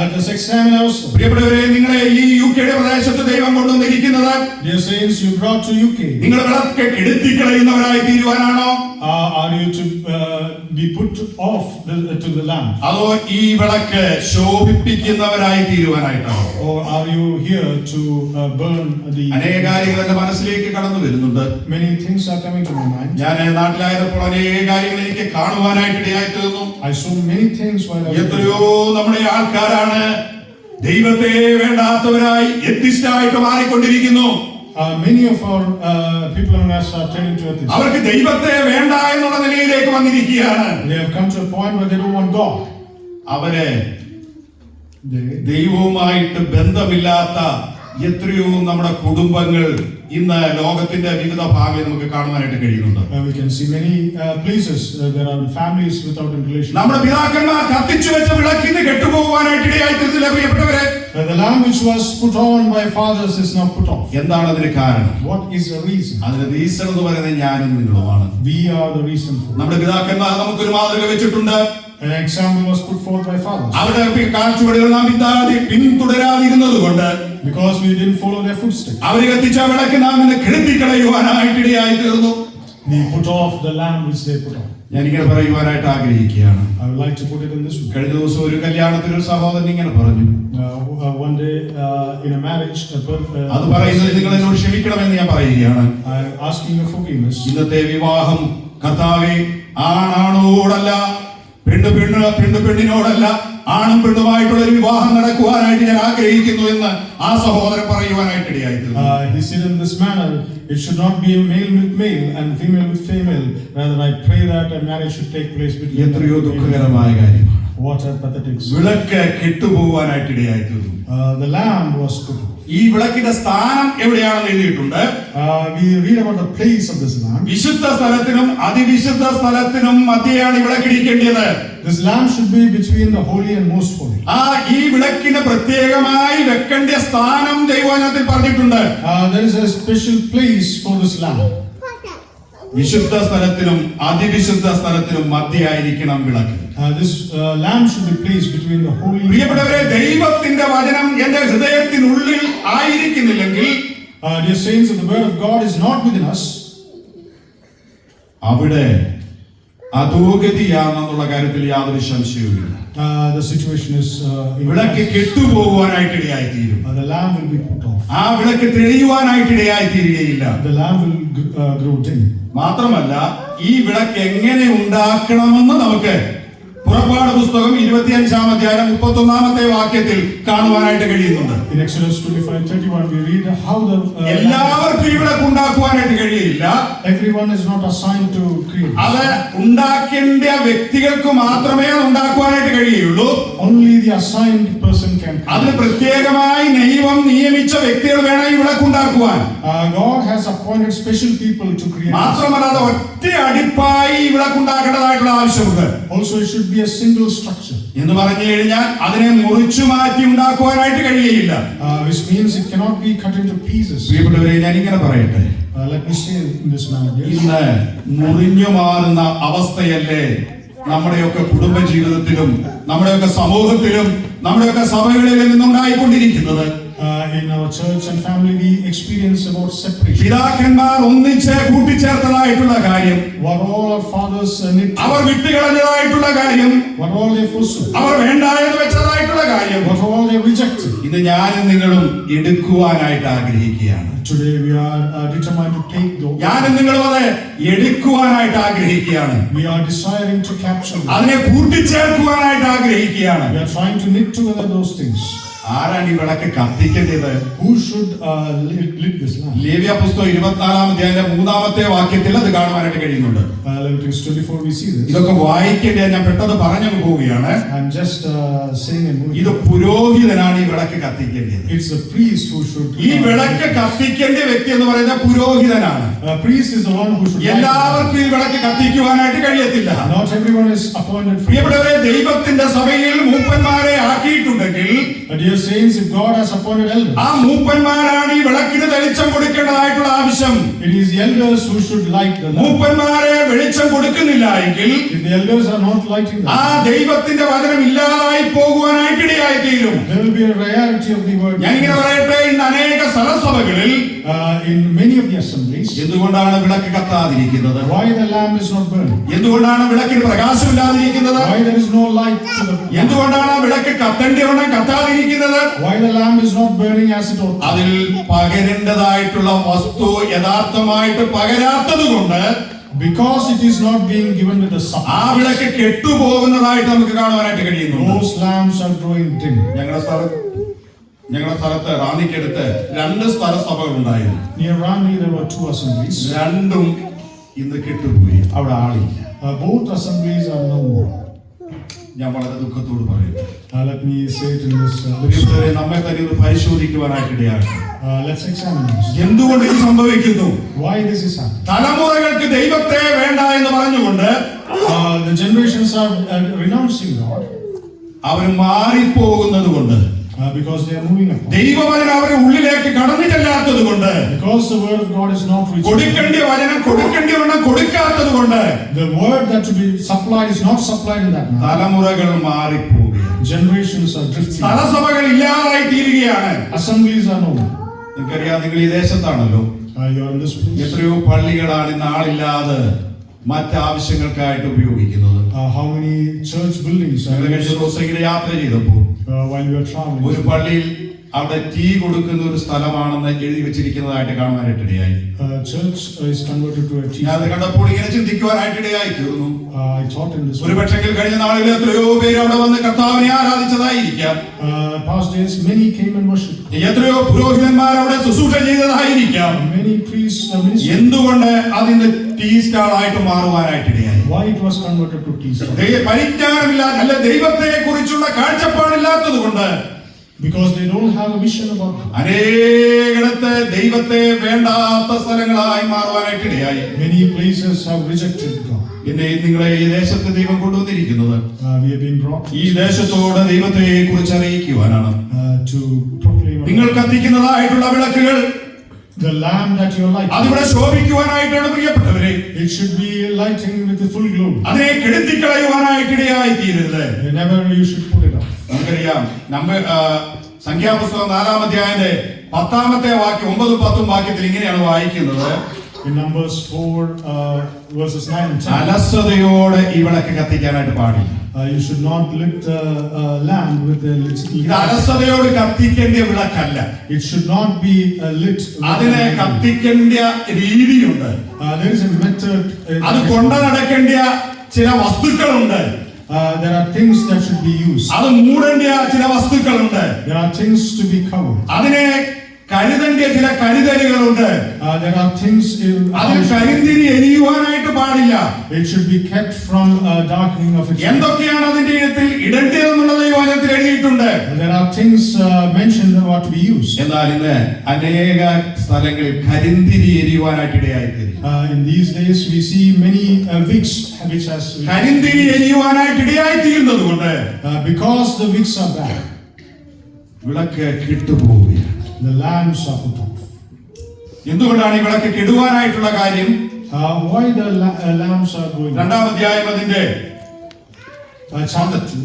Let us examine ourselves. പ്രിയപ്പെട്ടവരെ, നിങ്ങളെ ഈ യുകെയുടെ പ്രദേശത്ത് ദൈവം കൊണ്ടുവന്നിരിക്കുന്നത്, Dear saints, you brought to UK. നിങ്ങൾ വിളക്ക് കെടുത്തിക്കളയുന്നവരായി തീരുവാനാണോ? Are you to be put off to the lamp? അതോ ഈ വിളക്ക് ശോഭിപ്പിക്കുന്നവരായി തീരുവാനായിട്ടാണോ? Or are you here to burn the... അനേക കാര്യങ്ങൾ എന്റെ മനസ്സിലേക്ക് കടന്നു വരുന്നുണ്ട്. Many things are coming to my mind. ഞാൻ നാട്ടിലായപ്പോൾ അനേക കാര്യങ്ങൾ എനിക്ക് കാണുവാനായിട്ട് ഇടയായി തീർന്നു. I saw many things while I was എത്രയോ നമ്മുടെ ആൾക്കാരാണ് ദൈവത്തെ വേണ്ടാത്തവരായി എത്തിസ്റ്റായിട്ട് മാറിക്കൊണ്ടിരിക്കുന്നു. Many of our people among us are turning to atheists. അവർക്ക് ദൈവത്തെ വേണ്ട എന്നുള്ള നിലയിലേക്ക് വന്നിരിക്കുകയാണ്. They have come to a point where they don't want God. അവരെ ദൈവവുമായിട്ട് ബന്ധമില്ലാത്ത എത്രയോ നമ്മുടെ കുടുംബങ്ങൾ ഇന്ന് ലോകത്തിന്റെ വിവിധ ഭാഗങ്ങളിൽ നമുക്ക് കാണുവാനായിട്ട് കഴിയുന്നുണ്ട്. We can see many places there are families without a relation. നമ്മുടെ പിതാക്കന്മാർ കത്തിച്ചു വെച്ച വിളക്കിന് കെട്ടുപോകുവാനായിട്ട് ഇടയായി തീർന്നില്ല പ്രിയപ്പെട്ടവരെ. The lamp which was put on by fathers is now put off. എന്താണ് അതിന് കാരണം? What is the reason? അതിന് റീസൺ എന്ന് പറയുന്നത് ഞാനും നിങ്ങളുമാണ്. We are the reason for it. നമ്മുടെ പിതാക്കന്മാർ നമുക്കൊരു മാതൃക വെച്ചിട്ടുണ്ട്. An example was put forth by fathers. അവരുടെ കാഴ്ചപ്പാടുകൾ നാം പിന്തുടരാതിരുന്നത് കൊണ്ട്, because we didn't follow their footsteps, അവർ കത്തിച്ച വിളക്ക് നാം ഇന്ന് കെടുത്തിക്കളയുവാനായിട്ട് ഇടയായി തീർന്നു. we put off the lamp which they put on. ഞാൻ ഇങ്ങനെ പറയുവാനായിട്ട് ആഗ്രഹിക്കുകയാണ്. I would like to put it in this way. കഴിഞ്ഞ ദിവസം ഒരു കല്യാണത്തിൽ ഒരു സഹോദരൻ ഇങ്ങനെ പറഞ്ഞു. One day in a marriage, അത് പറയുന്നത് നിങ്ങൾ എന്നോട് ക്ഷമിക്കണമെന്ന് ഞാൻ പറയുകയാണ്. I am asking your forgiveness. ഇന്നത്തെ വിവാഹം കർത്താവേ ആണാണോടല്ല, പെണ്ണിനോടല്ല, ആണും പെണ്ണുമായിട്ടുള്ള ഒരു വിവാഹം നടക്കുവാനായിട്ട് ഞാൻ ആഗ്രഹിക്കുന്നു എന്ന് ആ സഹോദരൻ പറയുവാനായിട്ട് ഇടയായിട്ടുണ്ട്. He said in this manner, it should not be a male with male and female with female. Rather, I pray that a marriage should take place between. എത്രയോ ദുഃഖകരമായ കാര്യമാണ്. What a pathetic. വിളക്ക് കെട്ടുപോകുവാനായിട്ട് ഇടയായിട്ടുണ്ട്. The lamp was put off. ഈ വിളക്കിന്റെ സ്ഥാനം എവിടെയാണെന്ന് എഴുതിയിട്ടുണ്ട്. We read about the place of this lamp. വിശുദ്ധ സ്ഥലത്തിനും അതിവിശുദ്ധ സ്ഥലത്തിനും മധ്യയാണ് ഈ വിളക്കിടിക്കേണ്ടത്. This lamp should be between the holy and most holy. ഈ വിളക്കിന് പ്രത്യേകമായി വെക്കേണ്ട സ്ഥാനം ദൈവവചനത്തിൽ പറഞ്ഞിട്ടുണ്ട്. There is a special place for this lamp. വിശുദ്ധ സ്ഥലത്തിനും അതിവിശുദ്ധ സ്ഥലത്തിനും മധ്യയായിരിക്കണം വിളക്ക്. This lamp should be placed between the holy. പ്രിയപ്പെട്ടവരെ, ദൈവത്തിന്റെ വചനം എന്റെ ഹൃദയത്തിനുള്ളിൽ ആയിരിക്കുന്നില്ലെങ്കിൽ, dear saints, if the word of God is not within us, അവിടെ അധോഗതിയാണെന്നുള്ള കാര്യത്തിൽ യാതൊരു സംശയവുമില്ല. the situation is വിളക്ക് കെട്ടുപോകുവാനായിട്ട് ഇടയായിത്തീരും. the lamp will be put off. ആ വിളക്ക് തെളിയുവാനായിട്ട് ഇടയായിത്തീരുകയില്ല. The lamp will grow dim. മാത്രമല്ല, ഈ വിളക്ക് എങ്ങനെ ഉണ്ടാക്കണമെന്ന് നമുക്ക് പുറപ്പാട് പുസ്തകം 25-ാം അധ്യായം 31-ാമത്തെ വാക്യത്തിൽ കാണുവാനായിട്ട് കഴിയുന്നുണ്ട്. In Exodus 25:31 we read how the എല്ലാവർക്കും ഈ വിളക്ക് ഉണ്ടാക്കുവാനായിട്ട് കഴിയില്ല. everyone is not assigned to create. അത് ഉണ്ടാക്കേണ്ട വ്യക്തികൾക്ക് മാത്രമേ അത് ഉണ്ടാക്കുവാനായിട്ട് കഴിയുള്ളൂ. Only the assigned person can create. അതിന് പ്രത്യേകമായി ദൈവം നിയമിച്ച വ്യക്തികൾ വേണം ഈ വിളക്ക് ഉണ്ടാക്കുവാൻ. God has appointed special people to create. മാത്രമല്ല, അത് ഒറ്റ അടിപ്പായി ഈ വിളക്ക് ഉണ്ടാക്കേണ്ടതായിട്ടുള്ള ആവശ്യമുണ്ട്. Also it should be a single structure. എന്ന് പറഞ്ഞു കഴിഞ്ഞാൽ അതിനെ മുറിച്ചു മാറ്റി ഉണ്ടാക്കുവാനായിട്ട് കഴിയുകയില്ല. Which means it cannot be cut into pieces. പ്രിയപ്പെട്ടവരെ, ഞാൻ ഇങ്ങനെ പറയട്ടെ. Let me say in this manner. ഇന്ന് മുറിഞ്ഞു മാറുന്ന അവസ്ഥയല്ലേ നമ്മുടെയൊക്കെ കുടുംബ ജീവിതത്തിലും നമ്മുടെയൊക്കെ സമൂഹത്തിലും നമ്മുടെയൊക്കെ സഭകളിലും നിന്നുണ്ടായിക്കൊണ്ടിരിക്കുന്നത്. In our church and family we experience about separation. പിതാക്കന്മാർ ഒന്നിച്ച് കൂട്ടിച്ചേർത്തതായിട്ടുള്ള കാര്യം what all our fathers knit, അവർ വിട്ടുകളഞ്ഞതായിട്ടുള്ള കാര്യം, what all they forsook, അവർ വേണ്ട എന്ന് വെച്ചതായിട്ടുള്ള കാര്യം, what all they rejected. ഇന്ന് ഞാനും നിങ്ങളും എടുക്കുവാനായിട്ട് ആഗ്രഹിക്കുകയാണ്. Today we are determined to take those. ഞാനും നിങ്ങളും അത് എടുക്കുവാനായിട്ട് ആഗ്രഹിക്കുകയാണ്. We are desiring to capture them. അതിനെ കൂട്ടിച്ചേർക്കുവാനായിട്ട് ആഗ്രഹിക്കുകയാണ്. We are trying to knit together those things. ആരാണ് ഈ വിളക്ക് കത്തിക്കേണ്ടത്? Who should lit this lamp? ലേവ്യ പുസ്തകം 24-ാം അധ്യായത്തിന്റെ 3-ാമത്തെ വാക്യത്തിൽ അത് കാണുവാനായിട്ട് കഴിയുന്നുണ്ട്. Leviticus 24 we see this. ഇതൊക്കെ വായിക്കേണ്ട ഞാൻ പെട്ടെന്ന് പറഞ്ഞു പോവുകയാണ്. I'm just saying and moving. ഇത് പുരോഹിതനാണ് ഈ വിളക്ക് കത്തിക്കേണ്ടത്. It's the priest who should. ഈ വിളക്ക് കത്തിക്കേണ്ട വ്യക്തി എന്ന് പറയുന്നത് പുരോഹിതനാണ്. Priest is the one who should. എല്ലാവർക്കും ഈ വിളക്ക് കത്തിക്കുവാനായിട്ട് കഴിയത്തില്ല. Not everyone is appointed. പ്രിയപ്പെട്ടവരെ, ദൈവത്തിന്റെ സഭയിൽ മൂപ്പന്മാരെ ആക്കിയിട്ടുണ്ടെങ്കിൽ, dear saints, if God has appointed elders, ആ മൂപ്പന്മാരാണ് ഈ വിളക്കിന് വെളിച്ചം കൊടുക്കേണ്ടതായിട്ടുള്ള ആവശ്യം. it is the elders who should light the lamp. മൂപ്പന്മാരെ വെളിച്ചം കൊടുക്കുന്നില്ല എങ്കിൽ, if the elders are not lighting the ആ lamp, ദൈവത്തിന്റെ വചനം ഇല്ലാതായി പോകുവാനായിട്ട് ഇടയായി തീരും. there will be a rarity of the word. ഞാൻ ഇങ്ങനെ പറയട്ടെ, ഇന്ന് അനേക സഭകളിൽ in many of the assemblies, എന്തുകൊണ്ടാണ് വിളക്ക് കത്താതിരിക്കുന്നത്? why the lamp is not burning? എന്തുകൊണ്ടാണ് വിളക്കിന് പ്രകാശമില്ലാതിരിക്കുന്നത്? Why there is no light to the lamp? എന്തുകൊണ്ടാണ് വിളക്ക് കത്തേണ്ടവണ്ണം കത്താതിരിക്കുന്നത്? Why the lamp is not burning as it ought to? അതിൽ പകരേണ്ടതായിട്ടുള്ള വസ്തു യഥാർത്ഥമായിട്ട് പകരാത്തത് കൊണ്ട്, because it is not being given with the sun, ആ വിളക്ക് കെട്ടുപോകുന്നതായിട്ട് നമുക്ക് കാണുവാനായിട്ട് കഴിയുന്നു. those lamps are growing dim. ഞങ്ങളുടെ സ്ഥലത്ത് റാന്നിക്കടുത്ത് 2 സ്ഥലസഭകൾ ഉണ്ടായിരുന്നു. Near Rani there were 2 assemblies. രണ്ടും ഇന്ന് കെട്ടുപോയി, അവിടെ ആളില്ല. Both assemblies are no more. ഞാൻ വളരെ ദുഃഖത്തോട് പറയുന്നു. Let me say it in this. നമ്മെ തന്നെ ഒന്ന് പരിശോധിക്കുവാനായിട്ട് ഇടയാകട്ടെ. Let's examine this. എന്തുകൊണ്ട് ഇത് സംഭവിക്കുന്നു? Why this is happening? തലമുറകൾക്ക് ദൈവത്തെ വേണ്ട എന്ന് പറഞ്ഞുകൊണ്ട് the generations are renouncing God. അവർ മാറിപ്പോകുന്നത് കൊണ്ട്, because they are moving up. ദൈവവചനം അവരുടെ ഉള്ളിലേക്ക് കടന്നു ചെല്ലാത്തത് കൊണ്ട്, because the word of God is not reaching. കൊടുക്കേണ്ട വചനം കൊടുക്കേണ്ടവണ്ണം കൊടുക്കാത്തത് കൊണ്ട്, the word that to be supplied is not supplied in that manner. തലമുറകൾ മാറിപ്പോവുകയാണ്. generations are drifting. സ്ഥലസഭകൾ ഇല്ലാതായി തീരുകയാണ്. assemblies are no more. നിങ്ങൾക്കറിയാം, നിങ്ങൾ ഈ ദേശത്താണല്ലോ. you are in this place. എത്രയോ പള്ളികളാണ് ഇന്ന് ആളില്ലാതെ മറ്റാവശ്യങ്ങൾക്കായിട്ട് ഉപയോഗിക്കുന്നത്. how many church buildings are കഴിഞ്ഞ ദിവസം ഇങ്ങനെ യാത്ര ചെയ്തപ്പോൾ while we are traveling, ഒരു പള്ളിയിൽ അവിടെ ടീ കൊടുക്കുന്ന ഒരു സ്ഥലമാണെന്ന് എഴുതി വെച്ചിരിക്കുന്നതായിട്ട് കാണുവാനായിട്ട് ഇടയായി. church is converted to a tea. ഞാൻ അത് കണ്ടപ്പോൾ ഇങ്ങനെ ചിന്തിക്കുവാനായിട്ട് ഇടയായി തീർന്നു. I thought in this. ഒരു പക്ഷേ കഴിഞ്ഞ നാളിൽ എത്രയോ പേര് അവിടെ വന്ന് കർത്താവിനെ ആരാധിച്ചതായിരിക്കാം. past days many came and worshipped. എത്രയോ പുരോഹിതന്മാർ അവിടെ ശുശ്രൂഷ ചെയ്തതായിരിക്കാം. many priests minister. എന്തുകൊണ്ട് അതിന്റെ ടീ സ്റ്റാൾ ആയിട്ട് മാറുവാനായിട്ട് ഇടയായി? why it was converted to tea stall? പരിജ്ഞാനമില്ലാത്ത, അല്ല ദൈവത്തെ കുറിച്ചുള്ള കാഴ്ചപ്പാടില്ലാത്തത് കൊണ്ട്, because they don't have a vision about God. അനേകടത്ത് ദൈവത്തെ വേണ്ടാത്ത സ്ഥലങ്ങളായി മാറുവാനായിട്ട് ഇടയായി. many places have rejected God. എന്നെ നിങ്ങളെ ഈ ദേശത്ത് ദൈവം കൊണ്ടുവന്നിരിക്കുന്നത് we have been brought ഈ ദേശത്തോട് ദൈവത്തെ കുറിച്ച് അറിയിക്കുവാനാണ്. to proclaim. നിങ്ങൾ കത്തിക്കുന്നതായിട്ടുള്ള വിളക്കുകൾ, the lamp that you are lighting, അതിവിടെ ശോഭിക്കുവാനായിട്ടാണ് പ്രിയപ്പെട്ടവരെ. it should be lighting with the full glow. അതിനെ കെടുത്തിക്കളയുവാനായിട്ട് ഇടയായി തീരരുത്. never you should put it off. നമുക്കറിയാം, സംഖ്യാപുസ്തകം 4-ാം അധ്യായത്തിന്റെ 10-ാമത്തെ വാക്യം 9-10 വാക്യത്തിൽ ഇങ്ങനെയാണ് വായിക്കുന്നത്. in Numbers 4 verses 9 and 10. അലസതയോടെ ഈ വിളക്ക് കത്തിക്കാനായിട്ട് പാടില്ല. you should not lit the lamp with the ഇത് അലസതയോട് കത്തിക്കേണ്ട വിളക്കല്ല. it should not be lit. അതിനെ കത്തിക്കേണ്ട രീതിയുണ്ട്. there is a method. അത് കൊണ്ടു നടക്കേണ്ട ചില വസ്തുക്കളുണ്ട്. there are things that should be used. അത് മൂടേണ്ട ചില വസ്തുക്കളുണ്ട്. there are things to be covered. അതിനെ കരുതേണ്ട ചില കരുതലുകളുണ്ട്. there are things അതിൽ കരിന്തിരി എരിയുവാനായിട്ട് പാടില്ല. it should be kept from darkening of its. എന്തൊക്കെയാണ് അതിന്റെ ഇടേണ്ടതെന്നുള്ളത് ഈ വചനത്തിൽ എഴുതിയിട്ടുണ്ട്. there are things mentioned what to be used. എന്നാൽ ഇന്ന് അനേക സ്ഥലങ്ങളിൽ കരിന്തിരി എരിയുവാനായിട്ട് ഇടയായിത്തീരും. in these days we see many wicks which has കരിന്തിരി എരിയുവാനായിട്ട് ഇടയായിത്തീരുന്നത് കൊണ്ട്, because the wicks are bad, വിളക്ക് കെട്ടുപോവുകയാണ്. the lamps are put off. എന്തുകൊണ്ടാണ് ഈ വിളക്ക് കെടുവാനായിട്ടുള്ള കാര്യം? why the lamps are going off? 2-ാം അധ്യായം അതിന്റെ chapter 2,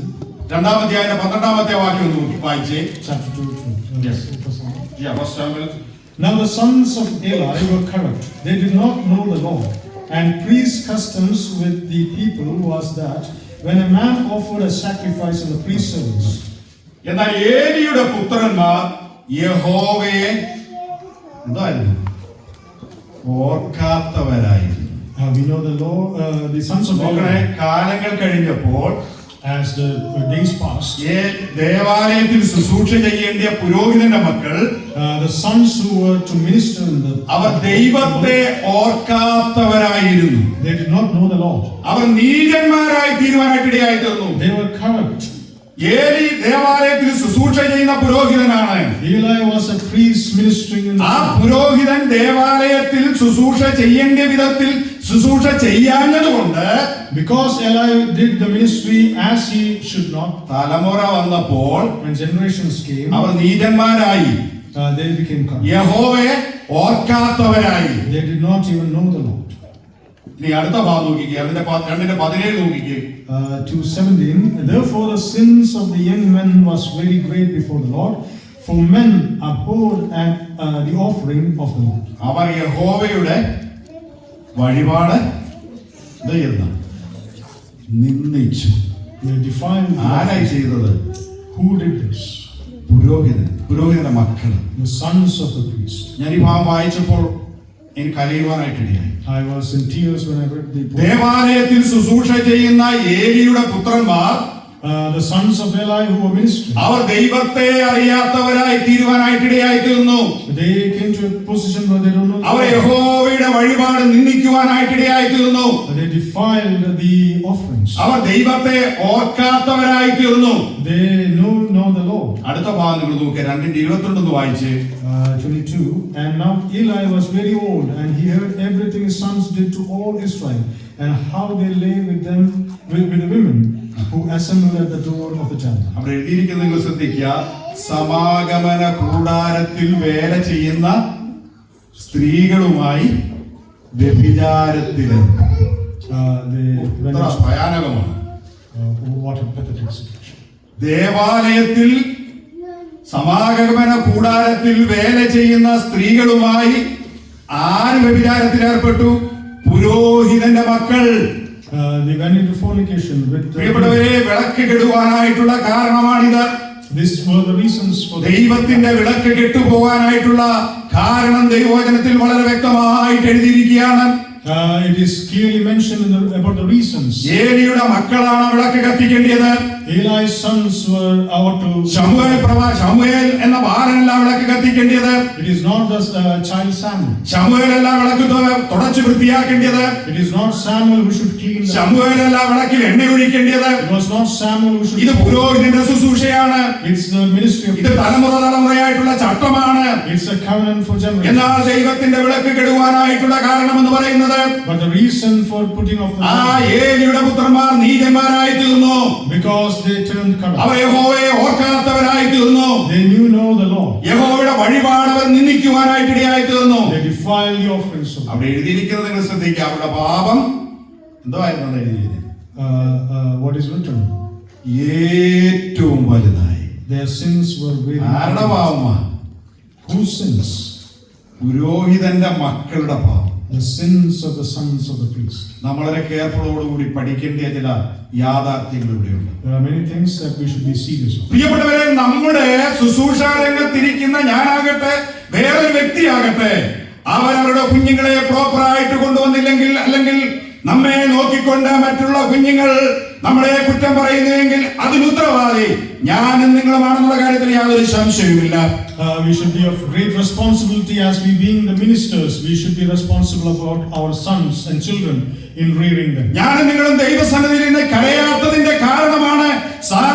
2-ാം അധ്യായം 12-ാമത്തെ വാക്യം ഒന്ന് നോക്കി വായിച്ചേ. chapter 2. Yes. Now the sons of Eli were corrupt. They did not know the Lord, And priest customs with the people was that when a man offered a sacrifice in the priest service, എന്നാൽ ഏലിയുടെ പുത്രന്മാർ യഹോവയെ എന്തായിരുന്നു ഓർക്കാത്തവരായിരുന്നു. we know the law, the sons of നോക്കണേ, Eli, കാലങ്ങൾ കഴിഞ്ഞപ്പോൾ as the days passed, ദേവാലയത്തിൽ ശുശ്രൂഷ ചെയ്യേണ്ടിയ പുരോഹിതന്റെ മക്കൾ the sons who were to minister in the അവർ ദൈവത്തെ ഓർക്കാത്തവരായിരുന്നു. they did not know the Lord. അവർ നീചന്മാരായി തീരുവാനായിട്ടിടയായി തീർന്നു. They were corrupt. ഏലി ദേവാലയത്തിൽ ശുശ്രൂഷ ചെയ്യുന്ന പുരോഹിതനാണ്. Eli was a priest ministering in the ആ പുരോഹിതൻ ദേവാലയത്തിൽ ശുശ്രൂഷ ചെയ്യേണ്ട വിധത്തിൽ ശുശ്രൂഷ ചെയ്യാഞ്ഞതുകൊണ്ട് because Eli did the ministry as he should not. തലമുറ വന്നപ്പോൾ When generations came, our നീചന്മാരായി, they became corrupt. യഹോവയെ ഓർക്കാത്തവരായി. They did not even know the Lord. ഇനി അടുത്ത ഭാഗം നോക്കിക്കേ, അതിന്റെ 2:17 നോക്കിക്കേ. 2:17. Therefore the sins of the young men was very great before the Lord, for men abhorred the offering of the Lord. അവർ യഹോവയുടെ വഴിപാട് നിന്ദിച്ചു. They defiled the ആരായി offering. ചെയ്തത്? Who did this? പുരോഹിതന്റെ മക്കൾ. The sons of the priest. ഞാൻ ഈ ഭാഗം വായിച്ചപ്പോൾ എനിക്ക് കരയുവാനായിട്ടിടയായി. I was in tears when I read the book. ദേവാലയത്തിൽ ശുശ്രൂഷ ചെയ്യുന്ന ഏലിയുടെ പുത്രന്മാർ The sons of Eli who were ministering, അവർ ദൈവത്തെ അറിയാത്തവരായി തീരുവാനായിട്ടിടയായി തീർന്നു. they came to a position where they don't know the our Lord. യഹോവയുടെ വഴിപാട് നിന്ദിക്കുവാനായിട്ടിടയായി തീർന്നു. They defiled the offerings. അവർ ദൈവത്തെ ഓർക്കാത്തവരായി തീർന്നു. They know the Lord. അടുത്ത ഭാഗം നിങ്ങൾ നോക്കുക, 2:22 വായിച്ച്. 22. And now Eli was very old, and he heard everything his sons did to all Israel, and how they lay with them with the women who assembled at the door of the temple. അവിടെ എഴുതിയിരിക്കുന്നത് നിങ്ങൾ ശ്രദ്ധിക്കുക, സമാഗമന കൂടാരത്തിൽ വേല ചെയ്യുന്ന സ്ത്രീകളുമായി വ്യഭിചാരത്തില്. ഭയാനകമാണ്. What a pathetic situation. ദേവാലയത്തിൽ സമാഗമന കൂടാരത്തിൽ വേല ചെയ്യുന്ന സ്ത്രീകളുമായി ആര് വ്യഭിചാരത്തിൽ ഏർപ്പെട്ടു? പുരോഹിതന്റെ മക്കൾ. They went into fornication with പ്രിയപ്പെട്ടവരെ, വിളക്ക് കെടുവാനായിട്ടുള്ള കാരണമാണിത്. These were the reasons for ദൈവത്തിന്റെ വിളക്ക് കെട്ടുപോകാനായിട്ടുള്ള കാരണം ദൈവവചനത്തിൽ വളരെ വ്യക്തമായിട്ട് എഴുതിയിരിക്കുകയാണ്. It is clearly mentioned about the reasons. ഏലിയുടെ മക്കളാണ് വിളക്ക് കത്തിക്കേണ്ടത്. Eli's sons were out to. ശമൂവേൽ എന്ന ബാലനല്ല വിളക്ക് കത്തിക്കേണ്ടത്. It is not the child Samuel. ശമൂവേലല്ല വിളക്ക് തുടച്ചു വൃത്തിയാക്കേണ്ടത്. It is not Samuel who should clean the. ശമൂവേലല്ല വിളക്കിൽ എണ്ണ ഒഴിക്കേണ്ടത്. It was not Samuel who should. ഇത് പുരോഹിതന്റെ ശുശ്രൂഷയാണ്. It's the ministry of. ഇത് തലമുറയായിട്ടുള്ള ചട്ടമാണ്. It's a covenant for generations. എന്നാൽ ദൈവത്തിന്റെ വിളക്ക് കെടുവാനായിട്ടുള്ള കാരണം എന്ന് പറയുന്നത്, but the reason for putting off the. ഏലിയുടെ പുത്രന്മാർ നീചന്മാരായി തീർന്നു. Because they turned corrupt. അവർ യഹോവയെ ഓർക്കാത്തവരായി തീർന്നു. They knew no the Lord. യഹോവയുടെ വഴിപാട് അവർ നിന്ദിക്കുവാനായിട്ടിടയായി തീർന്നു. They defiled the offerings of. അവിടെ എഴുതിയിരിക്കുന്നത് നിങ്ങൾ ശ്രദ്ധിക്കുക, അവരുടെ പാപം എന്തായിരുന്നു എഴുതിയിരിക്കുന്നത്? What is written? ഏറ്റവും വലുതായി. Their sins were very. ആരുടെ പാപമാണ്? Whose sins? പുരോഹിതന്റെ മക്കളുടെ പാപം. The sins of the sons of the priest. നമ്മൾ വളരെ കെയർഫുള്ളോടുകൂടി പഠിക്കേണ്ട ചില യാഥാർത്ഥ്യങ്ങൾ ഇവിടെയുണ്ട്. There are many things that we should be serious of. പ്രിയപ്പെട്ടവരെ, നമ്മുടെ ശുശ്രൂഷ രംഗത്തിരിക്കുന്ന ഞാനാകട്ടെ വേറൊരു വ്യക്തിയാകട്ടെ, അവരവരുടെ കുഞ്ഞുങ്ങളെ പ്രോപ്പറായിട്ട് കൊണ്ടുവന്നില്ലെങ്കിൽ, അല്ലെങ്കിൽ നമ്മെ നോക്കിക്കൊണ്ട് മറ്റുള്ള കുഞ്ഞുങ്ങൾ നമ്മളെ കുറ്റം പറയുന്നുവെങ്കിൽ അതിന് ഉത്തരവാദി ഞാനും നിങ്ങളുമാണെന്നുള്ള കാര്യത്തിൽ യാതൊരു സംശയവുമില്ല. We should be of great responsibility as we being the ministers. We should be responsible about our sons and children in rearing them. ഞാനും നിങ്ങളും ദൈവസന്നിധിയിൽ നിന്ന് കരയാത്തതിന്റെ കാരണമാണ്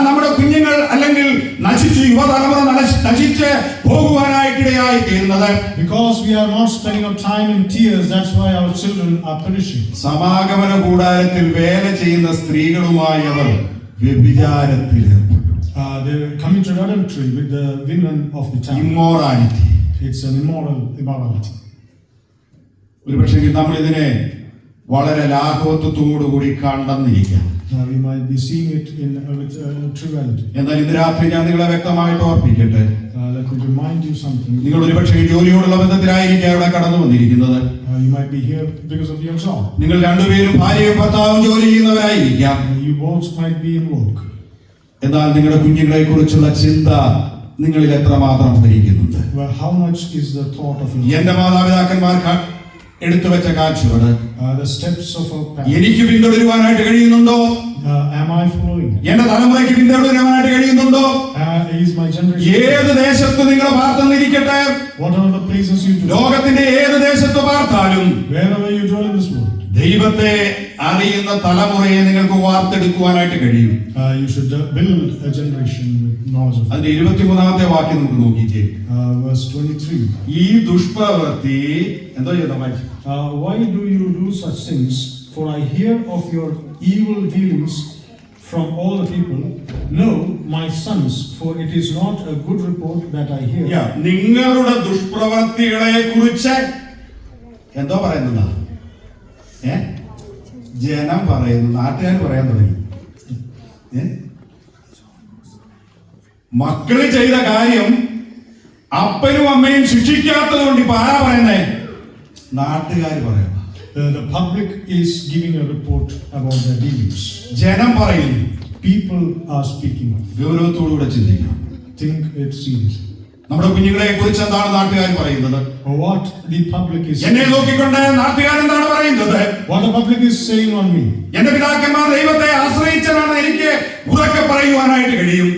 നമ്മുടെ കുഞ്ഞുങ്ങൾ അല്ലെങ്കിൽ നശിച്ച് യുവതലമുറ നശിച്ച് പോകുവാനായിട്ടിടയായി തീരുന്നത്. Because we are not spending our time in tears, that's why our children are perishing. സമാഗമന കൂടാരത്തിൽ വേല ചെയ്യുന്ന സ്ത്രീകളുമായി അവർ വ്യഭിചാരത്തിൽ ഏർപ്പെട്ടു. They committed adultery with the women of the town. Immorality. It's an immorality. ഒരുപക്ഷെ നമ്മൾ ഇതിനെ വളരെ ലാഘവത്വത്തോടുകൂടി കണ്ടെന്നിരിക്കാം. We might be seeing it with triviality. എന്നാൽ ഇന്ന് രാത്രി ഞാൻ നിങ്ങളെ വ്യക്തമായിട്ട് ഓർപ്പിക്കട്ടെ. Let me remind you something. നിങ്ങൾ ഒരുപക്ഷേ ജോലിയോടുള്ള ബന്ധത്തിലായിരിക്കും അവിടെ കടന്നു വന്നിരിക്കുന്നത്. You might be here because of your job. നിങ്ങൾ രണ്ടുപേരും ഭാര്യയും ഭർത്താവും ജോലി ചെയ്യുന്നവരായിരിക്കാം. You both might be in work. എന്നാൽ നിങ്ങളുടെ കുഞ്ഞുങ്ങളെ കുറിച്ചുള്ള ചിന്ത നിങ്ങളിൽ എത്രമാത്രം ഭരിക്കുന്നുണ്ട്? Well, how much is the thought of your എന്റെ മാതാപിതാക്കന്മാർ എടുത്തു വെച്ച കാഴ്ചകൾ the steps of our parents? എനിക്ക് പിന്തുടരുവാനായിട്ട് കഴിയുന്നുണ്ടോ? Am I following? എന്റെ തലമുറയ്ക്ക് പിന്തുടരുവാനായിട്ട് കഴിയുന്നുണ്ടോ? Is my generation? ഏത് ദേശത്ത് നിങ്ങൾ പാർത്തുന്നിരിക്കട്ടെ, Whatever the places you do, ലോകത്തിന്റെ ഏത് ദേശത്ത് പാർത്താലും wherever you dwell in this world, ദൈവത്തെ അറിയുന്ന തലമുറയെ നിങ്ങൾക്ക് വാർത്തെടുക്കുവാനായിട്ട് കഴിയും. You should build a generation with knowledge of God. അതിന്റെ 23-ാമത്തെ വാക്യം നമുക്ക് നോക്കിയിട്ട് Verse 23. ഈ ദുഷ്പ്രവൃത്തി എന്തോ ചെയ്ത Why do you do such things? For I hear of your evil dealings from all the people. No, my sons, for it is not a good report that I hear. നിങ്ങളുടെ ദുഷ്പ്രവൃത്തികളെ കുറിച്ച് എന്തോ പറയുന്ന ജനം പറയുന്നു, നാട്ടുകാർ പറയാൻ തുടങ്ങി. മക്കള് ചെയ്ത കാര്യം അപ്പനും അമ്മയും ശിക്ഷിക്കാത്തത് കൊണ്ട് ഇപ്പൊ ആരാ പറയുന്നേ? നാട്ടുകാർ പറയാം. The public is giving a report about their dealings. ജനം പറയുന്നു. People are speaking of. ഗൗരവത്തോടുകൂടെ ചിന്തിക്കണം. Think it seriously. നമ്മുടെ കുഞ്ഞുങ്ങളെ കുറിച്ച് എന്താണ് നാട്ടുകാർ പറയുന്നത്? What the public is എന്നെ നോക്കിക്കൊണ്ട് നാട്ടുകാർ എന്താണ് പറയുന്നത്? What the public is saying on me. എന്റെ പിതാക്കന്മാർ ദൈവത്തെ ആശ്രയിച്ചതാണ് എനിക്ക് ഉറക്കെ പറയുവാനായിട്ട് കഴിയും.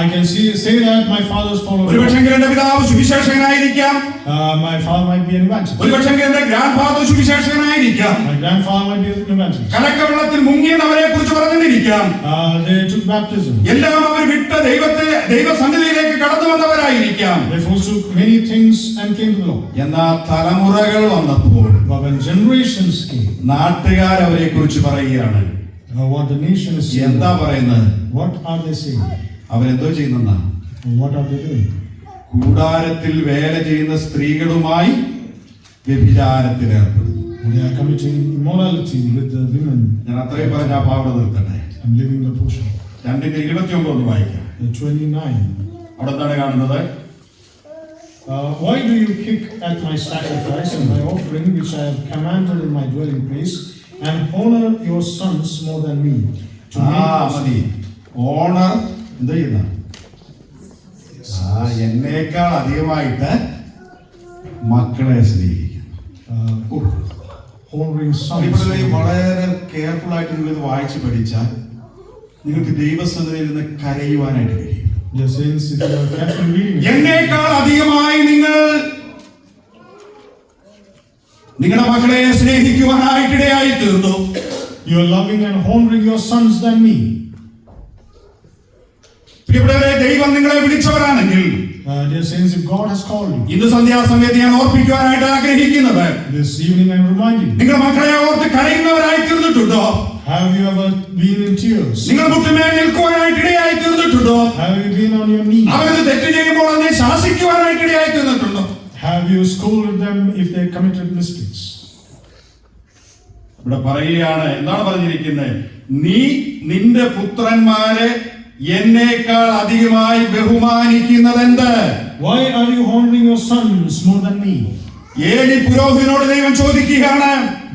I can say that my father's followers. ഒരുപക്ഷെങ്കിൽ എന്റെ പിതാവ് സുവിശേഷകനായിരിക്കാം. My father might be an evangelist. ഒരുപക്ഷെങ്കിൽ എന്റെ ഗ്രാൻഡ് ഫാദർ സുവിശേഷകനായിരിക്കാം. My grandfather might be an evangelist. കലക്കവെള്ളത്തിൽ മുങ്ങിയവരെ കുറിച്ച് പറഞ്ഞിരിക്കാം. They took baptism. എല്ലാം അവർ വിട്ട് ദൈവസന്നിധിയിലേക്ക് കടന്നു വന്നവരായിരിക്കാം. They forsook many things and came to the Lord. എന്നാൽ തലമുറകൾ വന്നപ്പോൾ But when generations came, നാട്ടുകാർ അവരെ കുറിച്ച് പറയുകയാണ്. what the nation is saying. എന്താ പറയുന്നത്? What are they saying? അവരെന്തോ ചെയ്യുന്ന? What are they doing? കൂടാരത്തിൽ വേല ചെയ്യുന്ന സ്ത്രീകളുമായി വ്യഭിചാരത്തിൽ ഏർപ്പെടുന്നു. They are committing immorality with the women. ഞാൻ അത്രയും പറഞ്ഞ ആ പാവട നിർത്തട്ടെ. I'm leaving the portion. 2:29 വായിക്കാം. 29. അവിടെ എന്താണ് കാണുന്നത്? Why do you kick at my sacrifice and my offering which I have commanded in my dwelling place, and honor your sons more than me? മതി. ഓണർ എന്താ ചെയ്യുന്ന? എന്നേക്കാൾ അധികമായിട്ട് മക്കളെ സ്നേഹിക്കുന്നു. Honoring sons. ഇവിടെ വളരെ കെയർഫുൾ ആയിട്ട് നിങ്ങൾ ഇത് വായിച്ച് പഠിച്ചാൽ നിങ്ങൾക്ക് ദൈവസന്നിധിയിൽ നിന്ന് കരയുവാനായിട്ട് കഴിയും. എന്നേക്കാൾ അധികമായി നിങ്ങളുടെ മക്കളെ സ്നേഹിക്കുവാനായിട്ടിടയായി തീർന്നു. You are loving and honoring your sons than me. പ്രിയപ്പെട്ടവരെ, ദൈവം നിങ്ങളെ വിളിച്ചവരാണെങ്കിൽ dear saints, if God has called you, ഇന്ന് സന്ധ്യാസമയത്ത് ഞാൻ ഓർപ്പിക്കുവാനായിട്ട് ആഗ്രഹിക്കുന്നത്, this evening I am reminding you, നിങ്ങളുടെ മക്കളെ ഓർത്ത് കരയുന്നവരായി തീർന്നിട്ടുണ്ടോ? Have you ever been in tears? നിങ്ങൾ മുട്ടുമേൽ നിൽക്കുവാനായിട്ട് ഇടയായി തീർന്നിട്ടുണ്ടോ? Have you been on your knees? അവര് തെറ്റ് ചെയ്യുമ്പോൾ അതിനെ ശാസിക്കുവാനായിട്ട് ഇടയായി തീർന്നിട്ടുണ്ടോ? Have you scolded them if they committed mistakes? ഇവിടെ പറയുകയാണ്, എന്താണ് പറഞ്ഞിരിക്കുന്നത്? നീ നിന്റെ പുത്രന്മാരെ എന്നേക്കാൾ അധികമായി ബഹുമാനിക്കുന്നതെന്ത്? Why are you honoring your sons more than me? ഏലി പുരോഹിതനോട് ദൈവം ചോദിക്കുകയാണ്.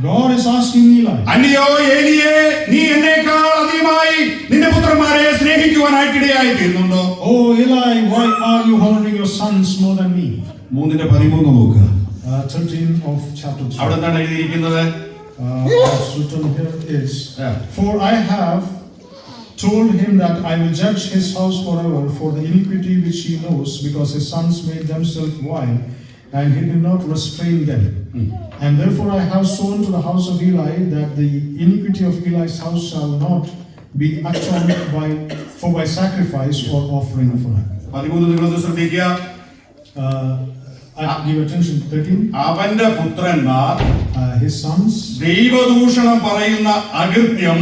God is asking Eli. അല്ലയോ ഏലിയേ, നീ എന്നേക്കാൾ അധികമായി നിന്റെ പുത്രന്മാരെ സ്നേഹിക്കുവാനായിട്ട് ഇടയായി തീർന്നുണ്ടോ? Oh Eli, why are you honoring your sons more than me? 3:13 നോക്കുക. 13 of chapter 3. അവിടെ എന്താണ് എഴുതിയിരിക്കുന്നത്? What's written here is, for I have told him that I will judge his house forever for the iniquity which he knows, because his sons made themselves vile, and he did not restrain them. And therefore I have sworn to the house of Eli that the iniquity of Eli's house shall not be atoned by sacrifice or offering for him. 13 നിങ്ങളൊന്ന് ശ്രദ്ധിക്കുക. Give attention to 13. അവന്റെ പുത്രന്മാർ his sons ദൈവദൂഷണം പറയുന്ന അകൃത്യം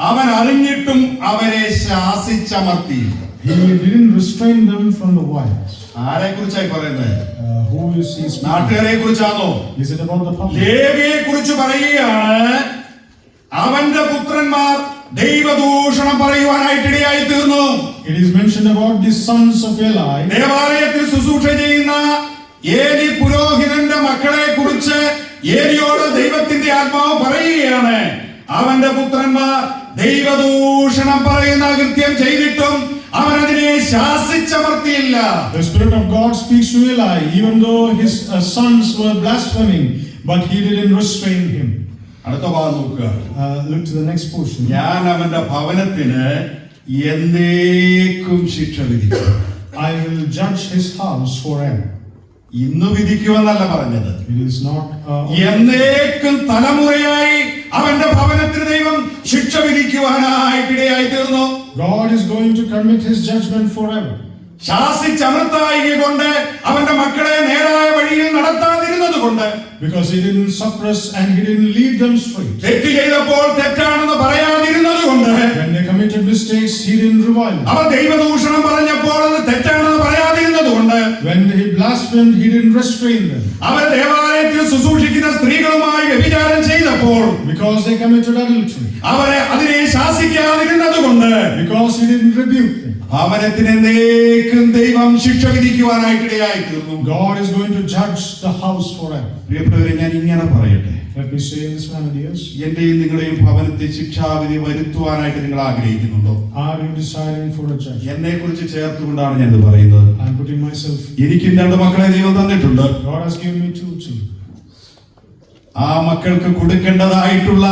അവൻ അറിഞ്ഞിട്ടും അവരെ ശാസിച്ചമർത്തി. He didn't restrain them from the wiles. ആരെ കുറിച്ചായി പറയുന്നത്? Who is he speaking? നാട്ടുകാരെ കുറിച്ചാണോ? Is it about the public? ലേവിയെ കുറിച്ച് പറയുകയാണ്. അവന്റെ പുത്രന്മാർ ദൈവദൂഷണം പറയുവാനായിട്ടിടയായി തീർന്നു. It is mentioned about the sons of Eli. ദേവാലയത്തിൽ ശുശ്രൂഷ ചെയ്യുന്ന ഏലി പുരോഹിതന്റെ മക്കളെ കുറിച്ച് ഏലിയോട് ദൈവത്തിന്റെ ആത്മാവ് പറയുകയാണ്, അവന്റെ പുത്രന്മാർ ദൈവദൂഷണം പറയുന്ന കൃത്യം ചെയ്തിട്ടും അവൻ അതിനെ ശാസിച്ചമർത്തിയില്ല. The Spirit of God speaks to Eli, even though his sons were blaspheming, but he didn't restrain him. അടുത്ത ഭാഗം നോക്കുക. Look to the next portion. ഞാൻ അവന്റെ ഭവനത്തിന് എന്നേക്കും ശിക്ഷ വിധിക്കും. I will judge his house forever. ഇന്ന് വിധിക്കുമെന്നല്ല പറഞ്ഞത്, It is not. എന്നേക്കും തലമുറയായി അവന്റെ ഭവനത്തിന് ദൈവം ശിക്ഷ വിധിക്കുവാനായിട്ടിടയായി തീർന്നു. God is going to commit his judgment forever. ശാസിച്ചമർത്തായിക കൊണ്ട് അവന്റെ മക്കളെ നേരായ വഴിയിൽ നടത്താതിരുന്നത് കൊണ്ട്, Because he didn't suppress and he didn't lead them straight. തെറ്റ് ചെയ്തപ്പോൾ തെറ്റാണെന്ന് പറയാതിരുന്നത് കൊണ്ട്, When they committed mistakes, he didn't revile them. അവർ ദൈവദൂഷണം പറഞ്ഞപ്പോൾ അത് തെറ്റാണെന്ന് പറയാതിരുന്നത് കൊണ്ട്, When he blasphemed, he didn't restrain them. അവർ ദേവാലയത്തിൽ ശുശ്രൂഷിക്കുന്ന സ്ത്രീകളുമായി വ്യഭിചാരം ചെയ്തപ്പോൾ, Because they committed adultery. അവരെ അതിനെ ശാസിക്കാതിരുന്നത് കൊണ്ട്, Because he didn't rebuke them. ഭവനത്തിന് എന്നേക്കും ദൈവം ശിക്ഷ വിധിക്കുവാനായിട്ടിടയായി തീർന്നു. God is going to judge the house forever. പ്രിയപ്പെട്ടവരെ, ഞാൻ ഇങ്ങനെ പറയട്ടെ, Let me say in this manner, dears. എന്റെയും നിങ്ങളുടെയും ഭവനത്തിൽ ശിക്ഷാവിധി വരുത്തുവാനായിട്ട് നിങ്ങൾ ആഗ്രഹിക്കുന്നുണ്ടോ? Are you desiring for a judge? എന്നെ കുറിച്ച് ചേർത്തുകൊണ്ടാണ് ഞാനിത് പറയുന്നത്. I am putting myself. എനിക്കും 2 മക്കളെ ദൈവം തന്നിട്ടുണ്ട്. God has given me 2 children. ആ മക്കൾക്ക് കൊടുക്കേണ്ടതായിട്ടുള്ള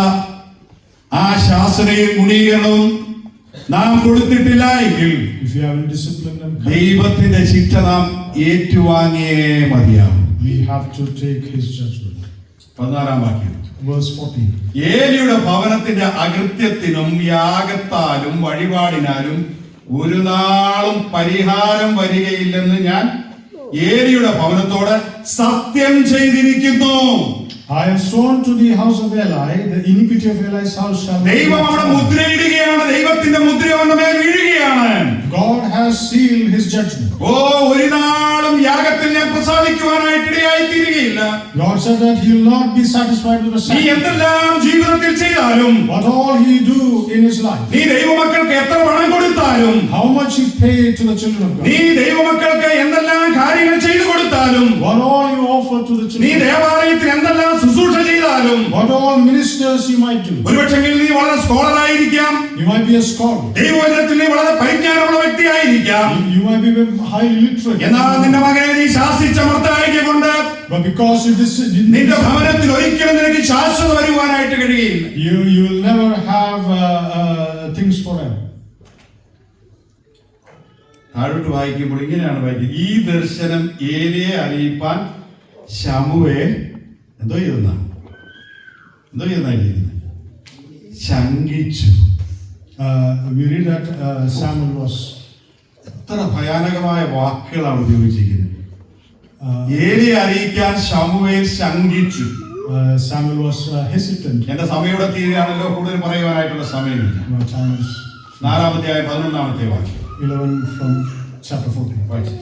ആ ശാസനയും ഗുണീകരണവും നാം കൊടുത്തിട്ടില്ല എങ്കിൽ If you haven't disciplined them, ദൈവത്തിന്റെ ശിക്ഷ നാം ഏറ്റുവാങ്ങിയേ മതിയാവും. we have to take his judgment. 14-ാം വാക്യം. Verse 14. ഏലിയുടെ ഭവനത്തിന്റെ അകൃത്യത്തിനും യാഗത്താലും വഴിപാടിനാലും ഒരു നാളും പരിഹാരം വരികയില്ലെന്ന് ഞാൻ ഏലിയുടെ ഭവനത്തോട് സത്യം ചെയ്തിരിക്കുന്നു. I have sworn to the house of Eli, the iniquity of Eli's house shall not be ദൈവം അവിടെ found. മുദ്രയിടുകയാണ്. ദൈവത്തിന്റെ മുദ്ര അവന്റെ മേൽ വീഴുകയാണ്. God has sealed his judgment. ഒരു നാളും യാഗത്തിൽ ഞാൻ പ്രസാദിക്കുവാനായിട്ടിടയായി തീരുകയില്ല. God said that he will not be satisfied with the നീ sacrifice. എന്തെല്ലാം ജീവിതത്തിൽ ചെയ്താലും, What all he do in his life, നീ ദൈവമക്കൾക്ക് എത്ര പണം കൊടുത്താലും, how much he paid to the children of നീ God, ദൈവമക്കൾക്ക് എന്തെല്ലാം കാര്യങ്ങൾ ചെയ്തു കൊടുത്താലും, what all you offer to the നീ children, ദേവാലയത്തിൽ എന്തെല്ലാം ശുശ്രൂഷ ചെയ്താലും, what all ministers you might do. ഒരുപക്ഷെങ്കിൽ നീ വളരെ സ്കോളറായിരിക്കാം, You might be a scholar, ദൈവവചനത്തിൽ നീ വളരെ പരിജ്ഞാനമുള്ള വ്യക്തിയായിരിക്കാം. you might be highly literate, എന്നാൽ നിന്റെ മകനെ നീ ശാസിച്ചമർത്തായിക്കൊണ്ട് but because you നിന്റെ ഭവനത്തിൽ ഒരിക്കലും നിനക്ക് ശാശ്വത വരുവാനായിട്ട് കഴിയുകയില്ല. you will never have things forever. താഴോട്ട് വായിക്കുമ്പോൾ ഇങ്ങനെയാണ് വായിക്കുന്നത്, ഈ ദർശനം ഏലിയെ അറിയിപ്പാൻ ശമൂവേൽ എന്തോ ചെയ്യുന്ന ശങ്കിച്ചു. We read that Samuel was എത്ര ഭയാനകമായ വാക്കുകളാണ് ഉപയോഗിച്ചിരിക്കുന്നത്. ഏലിയെ അറിയിക്കാൻ ശമൂവേൽ ശങ്കിച്ചു. Samuel was hesitant. എന്റെ സമയയുടെ തീരെയാണല്ലോ, കൂടുതൽ പറയുവാനായിട്ടുള്ള സമയമില്ല. My time is 4-ാമത്തെ 11-ാമത്തെ വാക്യം 11 from chapter 14. വായിച്ചു.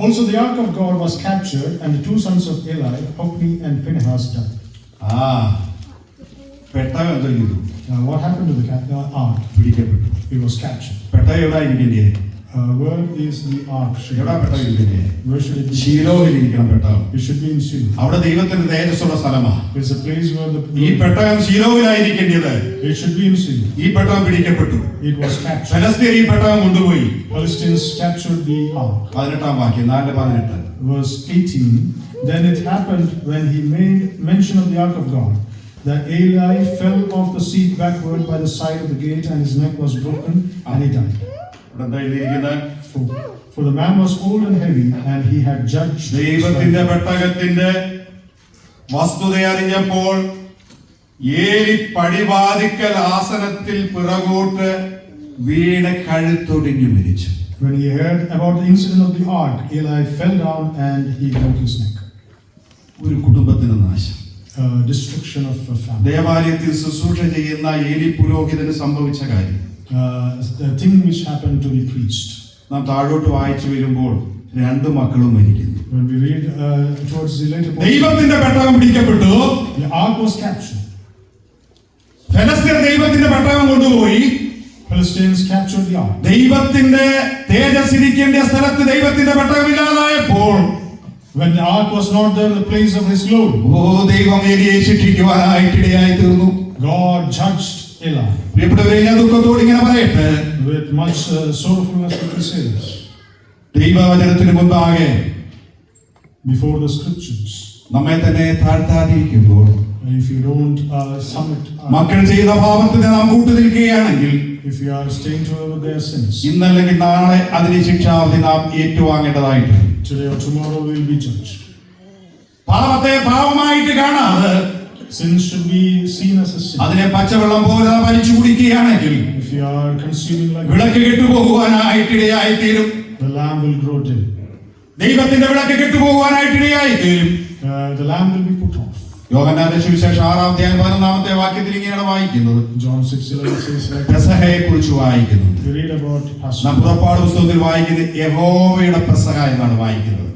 Also the ark of God was captured, and the 2 sons of Eli, Hophni and Phinehas, died. പെട്ടകം എന്തോ ചെയ്തു? What happened to the ark? പിടിക്കപ്പെട്ടു. It was captured. പെട്ടകം എവിടെ ഇരിക്കേണ്ടേ? Where is the ark? എവിടെ പെട്ടകം ഇരിക്കേണ്ടേ? Where should it be? ശീലോവിൽ ഇരിക്കണം പെട്ടകം. It should be in Shiloh. അവിടെ ദൈവത്തിന്റെ തേജസ്സുള്ള സ്ഥലമാണ്. It's a place where ഈ പെട്ടകം ശീലോവിലായിരിക്കേണ്ടത്. it should be in Shiloh. ഈ പെട്ടകം പിടിക്കപ്പെട്ടു. It was captured. ഫലസ്തീൻ ഈ പെട്ടകം കൊണ്ടുപോയി. Palestinians captured the ark. 18-ാം വാക്യം 4-18. Verse 18. Then it happened when he made mention of the ark of God, that Eli fell off the seat backward by the side of the gate, and his neck was broken, and he died. ഇവിടെ എന്താ എഴുതിയിരിക്കുന്നത്? For the man was old and heavy, and he had judged. ദൈവത്തിന്റെ പെട്ടകത്തിന്റെ വസ്തുത അറിഞ്ഞപ്പോൾ ഏലി പടിവാതിക്കൽ ആസനത്തിൽ പിറകോട്ട് വീണ് കഴുത്തൊടിഞ്ഞു മരിച്ചു. When he heard about the incident of the ark, Eli fell down and he broke his neck. ഒരു കുടുംബത്തിന് നാശം. Destruction of a family. ദേവാലയത്തിൽ ശുശ്രൂഷ ചെയ്യുന്ന ഏലി പുരോഹിതന് സംഭവിച്ച കാര്യം. The thing which happened to the priest. നാം താഴോട്ട് വായിച്ചു വരുമ്പോൾ 2 മക്കളും മരിക്കുന്നു. When we read towards the later part, ദൈവത്തിന്റെ പെട്ടകം പിടിക്കപ്പെട്ടു. the ark was captured. ഫെലിസ്ത്യർ ദൈവത്തിന്റെ പട്ടണം കൊണ്ടുപോയി. Philistines captured the ark. ദൈവത്തിന്റെ തേജസ് ഇരിക്കേണ്ട സ്ഥലത്ത് ദൈവത്തിന്റെ പട്ടണമില്ലാതായപ്പോൾ, When the ark was not there in the place of his glory, ദൈവം ഏലിയെ ശിക്ഷിക്കുവാനായിട്ടിടയായി തീർന്നു. God judged Eli. പ്രിയപ്പെട്ടവരെ, ഞാൻ ദുഃഖത്തോട് ഇങ്ങനെ പറയട്ടെ, With much sorrowfulness we can say this. ദൈവവചനത്തിന് മുൻപാകെ Before the scriptures, നമ്മെ തന്നെ താഴ്ത്താതിരിക്കുമ്പോൾ, if you don't submit, മക്കൾ ചെയ്ത പാപത്തിന് നാം കൂട്ടു നിൽക്കുകയാണെങ്കിൽ, if you are staying together with their sins, ഇന്നല്ലെങ്കിൽ നാളെ അതിന് ശിക്ഷാവധി നാം ഏറ്റുവാങ്ങേണ്ടതായിട്ടുണ്ട്. today or tomorrow we will be judged. പാപത്തെ പാപമായിട്ട് കാണാതെ, Sin should be seen as a sin. അതിനെ പച്ചവെള്ളം പോലെ വലിച്ചു കുടിക്കുകയാണെങ്കിൽ, If you are consuming like വിളക്ക് കെട്ടുപോകുവാനായിട്ടിടയായി തീരും. the lamb will grow dim. ദൈവത്തിന്റെ വിളക്ക് കെട്ടുപോകുവാനായിട്ടിടയായി തീരും. The lamb will be put off. യോഹന്നാന്റെ സുവിശേഷം 6-11 വാക്യത്തിൽ ഇങ്ങനെയാണ് വായിക്കുന്നത്. John 6:11 says like പെസഹയെ കുറിച്ച് വായിക്കുന്നു. we read about നാം Passover. പുറപ്പാട് പുസ്തകത്തിൽ വായിക്കുന്നത് യഹോവയുടെ പെസഹ എന്നാണ് വായിക്കുന്നത്.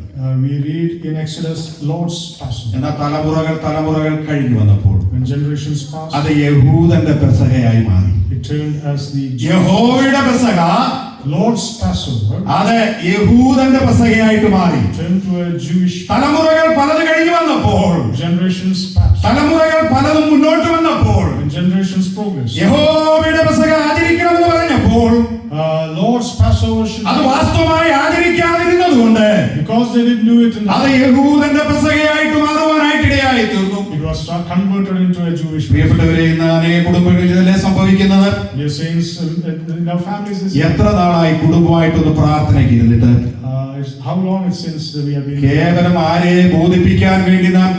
We read in Exodus Lord's Passover. എന്നാൽ തലമുറകൾ കഴിഞ്ഞു വന്നപ്പോൾ When generations passed, അത് യഹൂദന്റെ പെസഹയായി മാറി. it turned as the യഹോവയുടെ പെസഹ Lord's Passover. അത് യഹൂദന്റെ പെസഹയായിട്ട് മാറി. Turned to a Jewish. തലമുറകൾ പലത് കഴിഞ്ഞു വന്നപ്പോൾ, Generations passed. തലമുറകൾ പലതും മുന്നോട്ട് വന്നപ്പോൾ, When generations progressed, യഹോവയുടെ പെസഹ ആചരിക്കണമെന്ന് പറഞ്ഞപ്പോൾ, Lord's Passover should അത് വാസ്തവമായി ആചരിക്കാതിരുന്നതുകൊണ്ട് because they didn't do it in അത് യഹൂദന്റെ പെസഹയായിട്ട് മാറുവാനായിട്ടിടയായി തീർന്നു. it was converted into a Jewish. പ്രിയപ്പെട്ടവരെ, ഇന്ന് അനേക കുടുംബങ്ങളിൽ ഇതല്ലേ സംഭവിക്കുന്നത്. Dear saints, in our families, എത്ര നാളായി കുടുംബമായിട്ടൊന്ന് പ്രാർത്ഥനയ്ക്ക് ഇരുന്നിട്ട്, how long it's since we have been. കേവലം ആരെ ബോധിപ്പിക്കാൻ വേണ്ടി നാം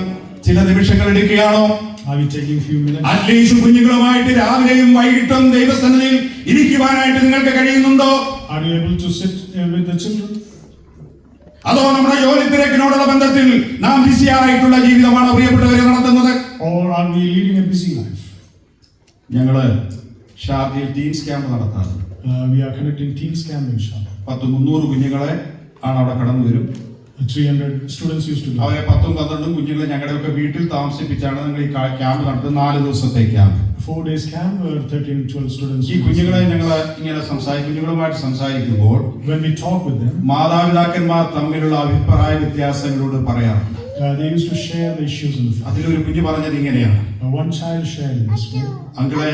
ചില നിമിഷങ്ങൾ എടുക്കുകയാണോ? Are we taking few minutes? At least കുഞ്ഞുങ്ങളുമായിട്ട് രാവിലെയും വൈകിട്ടും ദൈവസന്നിധിയിൽ ഇരിക്കുവാനായിട്ട് നിങ്ങൾക്ക് കഴിയുന്നുണ്ടോ? Are you able to sit with the children? അതോ നമ്മുടെ ജോലി തിരക്കിനോടുള്ള ബന്ധത്തിൽ നാം ബിസി ആയിട്ടുള്ള ജീവിതമാണ് പ്രിയപ്പെട്ടവരെ നടത്തുന്നത്? Or are we leading a busy life? ഞങ്ങള് ഷാർജയിൽ ടീംസ് ക്യാമ്പ് നടത്താറുണ്ട്. We are conducting teens camp in Sharjah. 300 കുഞ്ഞുങ്ങളെ ആണ് അവിടെ കടന്നു വരും. 300 students used to go. അവരെ 10-12 കുഞ്ഞുങ്ങളെ ഞങ്ങളുടെയൊക്കെ വീട്ടിൽ താമസിപ്പിച്ചാണ് നിങ്ങൾ ഈ ക്യാമ്പ് നടത്തുന്നത്. 4 ദിവസത്തെ ക്യാമ്പ്. 4 days camp, 13-12 students. ഈ കുഞ്ഞുങ്ങളെ ഞങ്ങൾ ഇങ്ങനെ കുഞ്ഞുങ്ങളുമായിട്ട് സംസാരിക്കുമ്പോൾ When we talk with them, മാതാപിതാക്കന്മാർ തമ്മിലുള്ള അഭിപ്രായ വ്യത്യാസങ്ങളോട് പറയാറുണ്ട്. they used to share the issues in the family. അതിലൊരു കുഞ്ഞ് പറഞ്ഞത് ഇങ്ങനെയാണ്: One child shared in this way. അങ്കിളെ,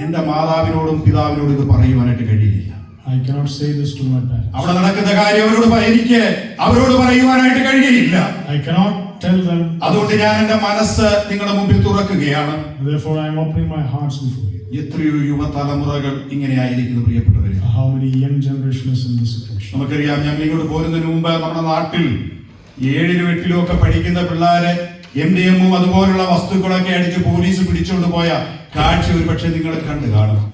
എന്റെ മാതാവിനോടും പിതാവിനോടും ഇത് പറയുവാനായിട്ട് കഴിയില്ല. I cannot say this to my parents. അവിടെ നടക്കുന്ന കാര്യം എനിക്ക് അവരോട് പറയുവാനായിട്ട് കഴിയില്ല. I cannot tell them. അതുകൊണ്ട് ഞാൻ എന്റെ മനസ്സ് നിങ്ങളുടെ മുമ്പിൽ തുറക്കുകയാണ്. Therefore I am opening my heart before you. എത്രയോ യുവതലമുറകൾ ഇങ്ങനെയായിരിക്കുന്നു പ്രിയപ്പെട്ടവരെ. How many young generations in this situation? നമുക്കറിയാം, ഞങ്ങൾ ഇങ്ങോട്ട് പോരുന്നതിന് മുമ്പ് നമ്മുടെ നാട്ടിൽ 7-ലും 8-ലും ഒക്കെ പഠിക്കുന്ന പിള്ളേരെ MDMഉം അതുപോലുള്ള വസ്തുക്കളൊക്കെ അടിച്ച് പോലീസ് പിടിച്ചുകൊണ്ട് പോയ കാഴ്ച ഒരു പക്ഷേ നിങ്ങൾ കണ്ടു കാണും.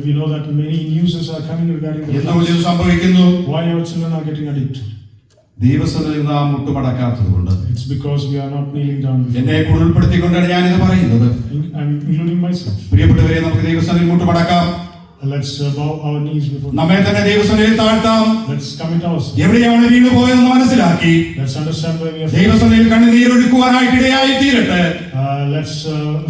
We know that many news are coming regarding this. എന്തുകൊണ്ട് ഇത് സംഭവിക്കുന്നു? Why our children are getting addicted? ദൈവസന്നിധിയിൽ നാം മുട്ടുമടക്കാത്തതുകൊണ്ട്. It's because we are not kneeling down before. എന്നെ ഉൾപ്പെടുത്തിക്കൊണ്ടാണ് ഞാനിത് പറയുന്നത്. I'm including myself. പ്രിയപ്പെട്ടവരെ, നമുക്ക് ദൈവസന്നിധിയിൽ മുട്ടുമടക്കാം. Let's bow our knees before. നമ്മെ തന്നെ ദൈവസന്നിധിയിൽ താഴ്ത്താം. Let's commit ourselves. എവിടെയാണ് വീണു പോയതെന്ന് മനസ്സിലാക്കി Let's understand where we are. ദൈവസന്നിധിയിൽ കണ്ണുനീരൊഴുക്കുവാനായിട്ടിടയായി തീരട്ടെ. Let's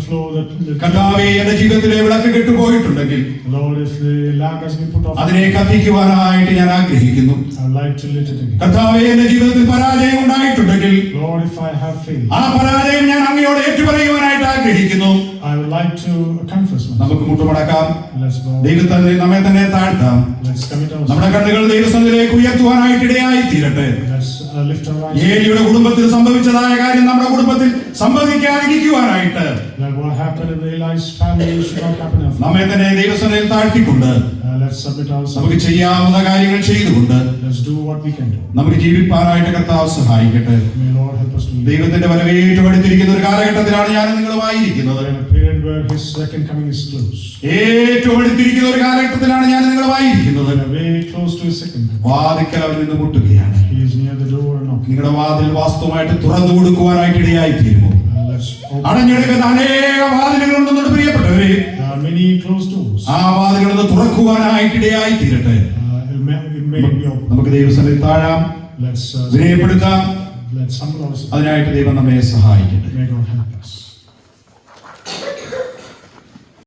flow the. കർത്താവേ, എന്റെ ജീവിതത്തിലെ വിളക്ക് കെട്ടുപോയിട്ടുണ്ടെങ്കിൽ Lord, if the lamp has been put off, അതിനെ കത്തിക്കുവാനായിട്ട് ഞാൻ ആഗ്രഹിക്കുന്നു. I would like to lit it again. കർത്താവേ, എന്റെ ജീവിതത്തിൽ പരാജയം ഉണ്ടായിട്ടുണ്ടെങ്കിൽ Lord, if I have failed, ആ പരാജയം ഞാൻ അങ്ങയോട് ഏറ്റുപറയുവാനായിട്ട് ആഗ്രഹിക്കുന്നു. I would like to confess myself. നമുക്ക് മുട്ടുമടക്കാം. Let's bow. ദൈവത്തെ നമ്മെ തന്നെ താഴ്ത്താം. Let's commit ourselves. നമ്മുടെ കണ്ണുകൾ ദൈവസന്നിധിയിലേക്ക് ഉയർത്തുവാനായിട്ടിടയായി തീരട്ടെ. Let's lift our eyes. ഏലിയുടെ കുടുംബത്തിൽ സംഭവിച്ചതായ കാര്യം നമ്മുടെ കുടുംബത്തിൽ സംഭവിക്കാതിരിക്കുവാനായിട്ട് Like what happened in Eli's family should not happen in our family. നമ്മെ തന്നെ ദൈവസന്നിധിയിൽ താഴ്ത്തിക്കൊണ്ട് Let's submit ourselves. നമുക്ക് ചെയ്യാവുന്ന കാര്യങ്ങൾ ചെയ്തുകൊണ്ട് Let's do what we can do. നമുക്ക് ജീവിപ്പാനായിട്ട് കർത്താവ് സഹായിക്കട്ടെ. May Lord help us to live. ദൈവത്തിന്റെ വരവേറ്റു അടുത്തിരിക്കുന്ന ഒരു കാലഘട്ടത്തിലാണ് ഞാൻ നിങ്ങളുമായിരിക്കുന്നത്. In a period where His second coming is close. ഏറ്റവും അടുത്തിരിക്കുന്ന ഒരു കാലഘട്ടത്തിലാണ് ഞാൻ നിങ്ങളുമായിരിക്കുന്നത്. We are very close to His second coming. വാതിൽക്കൽ അവൻ നിന്ന് മുട്ടുകയാണ്. He is near the door and knocking. നിങ്ങളുടെ വാതിൽ വാസ്തവമായിട്ട് തുറന്നു കൊടുക്കുവാനായിട്ട് ഇടയായി തീരുമോ? Let's open. അടഞ്ഞെടുക്കുന്ന അനേക വാതിലുകളുണ്ടെന്ന് പ്രിയപ്പെട്ടവരെ, There are many closed doors. ആ വാതിലുകളൊന്ന് തുറക്കുവാനായിട്ട് ഇടയായി തീരട്ടെ. It may be open. നമുക്ക് ദൈവസന്നിധിയിൽ താഴാം, Let's വിനയപ്പെടുത്താം. let's humble ourselves. അതിനായിട്ട് ദൈവം നമ്മെ സഹായിക്കട്ടെ. May God help us.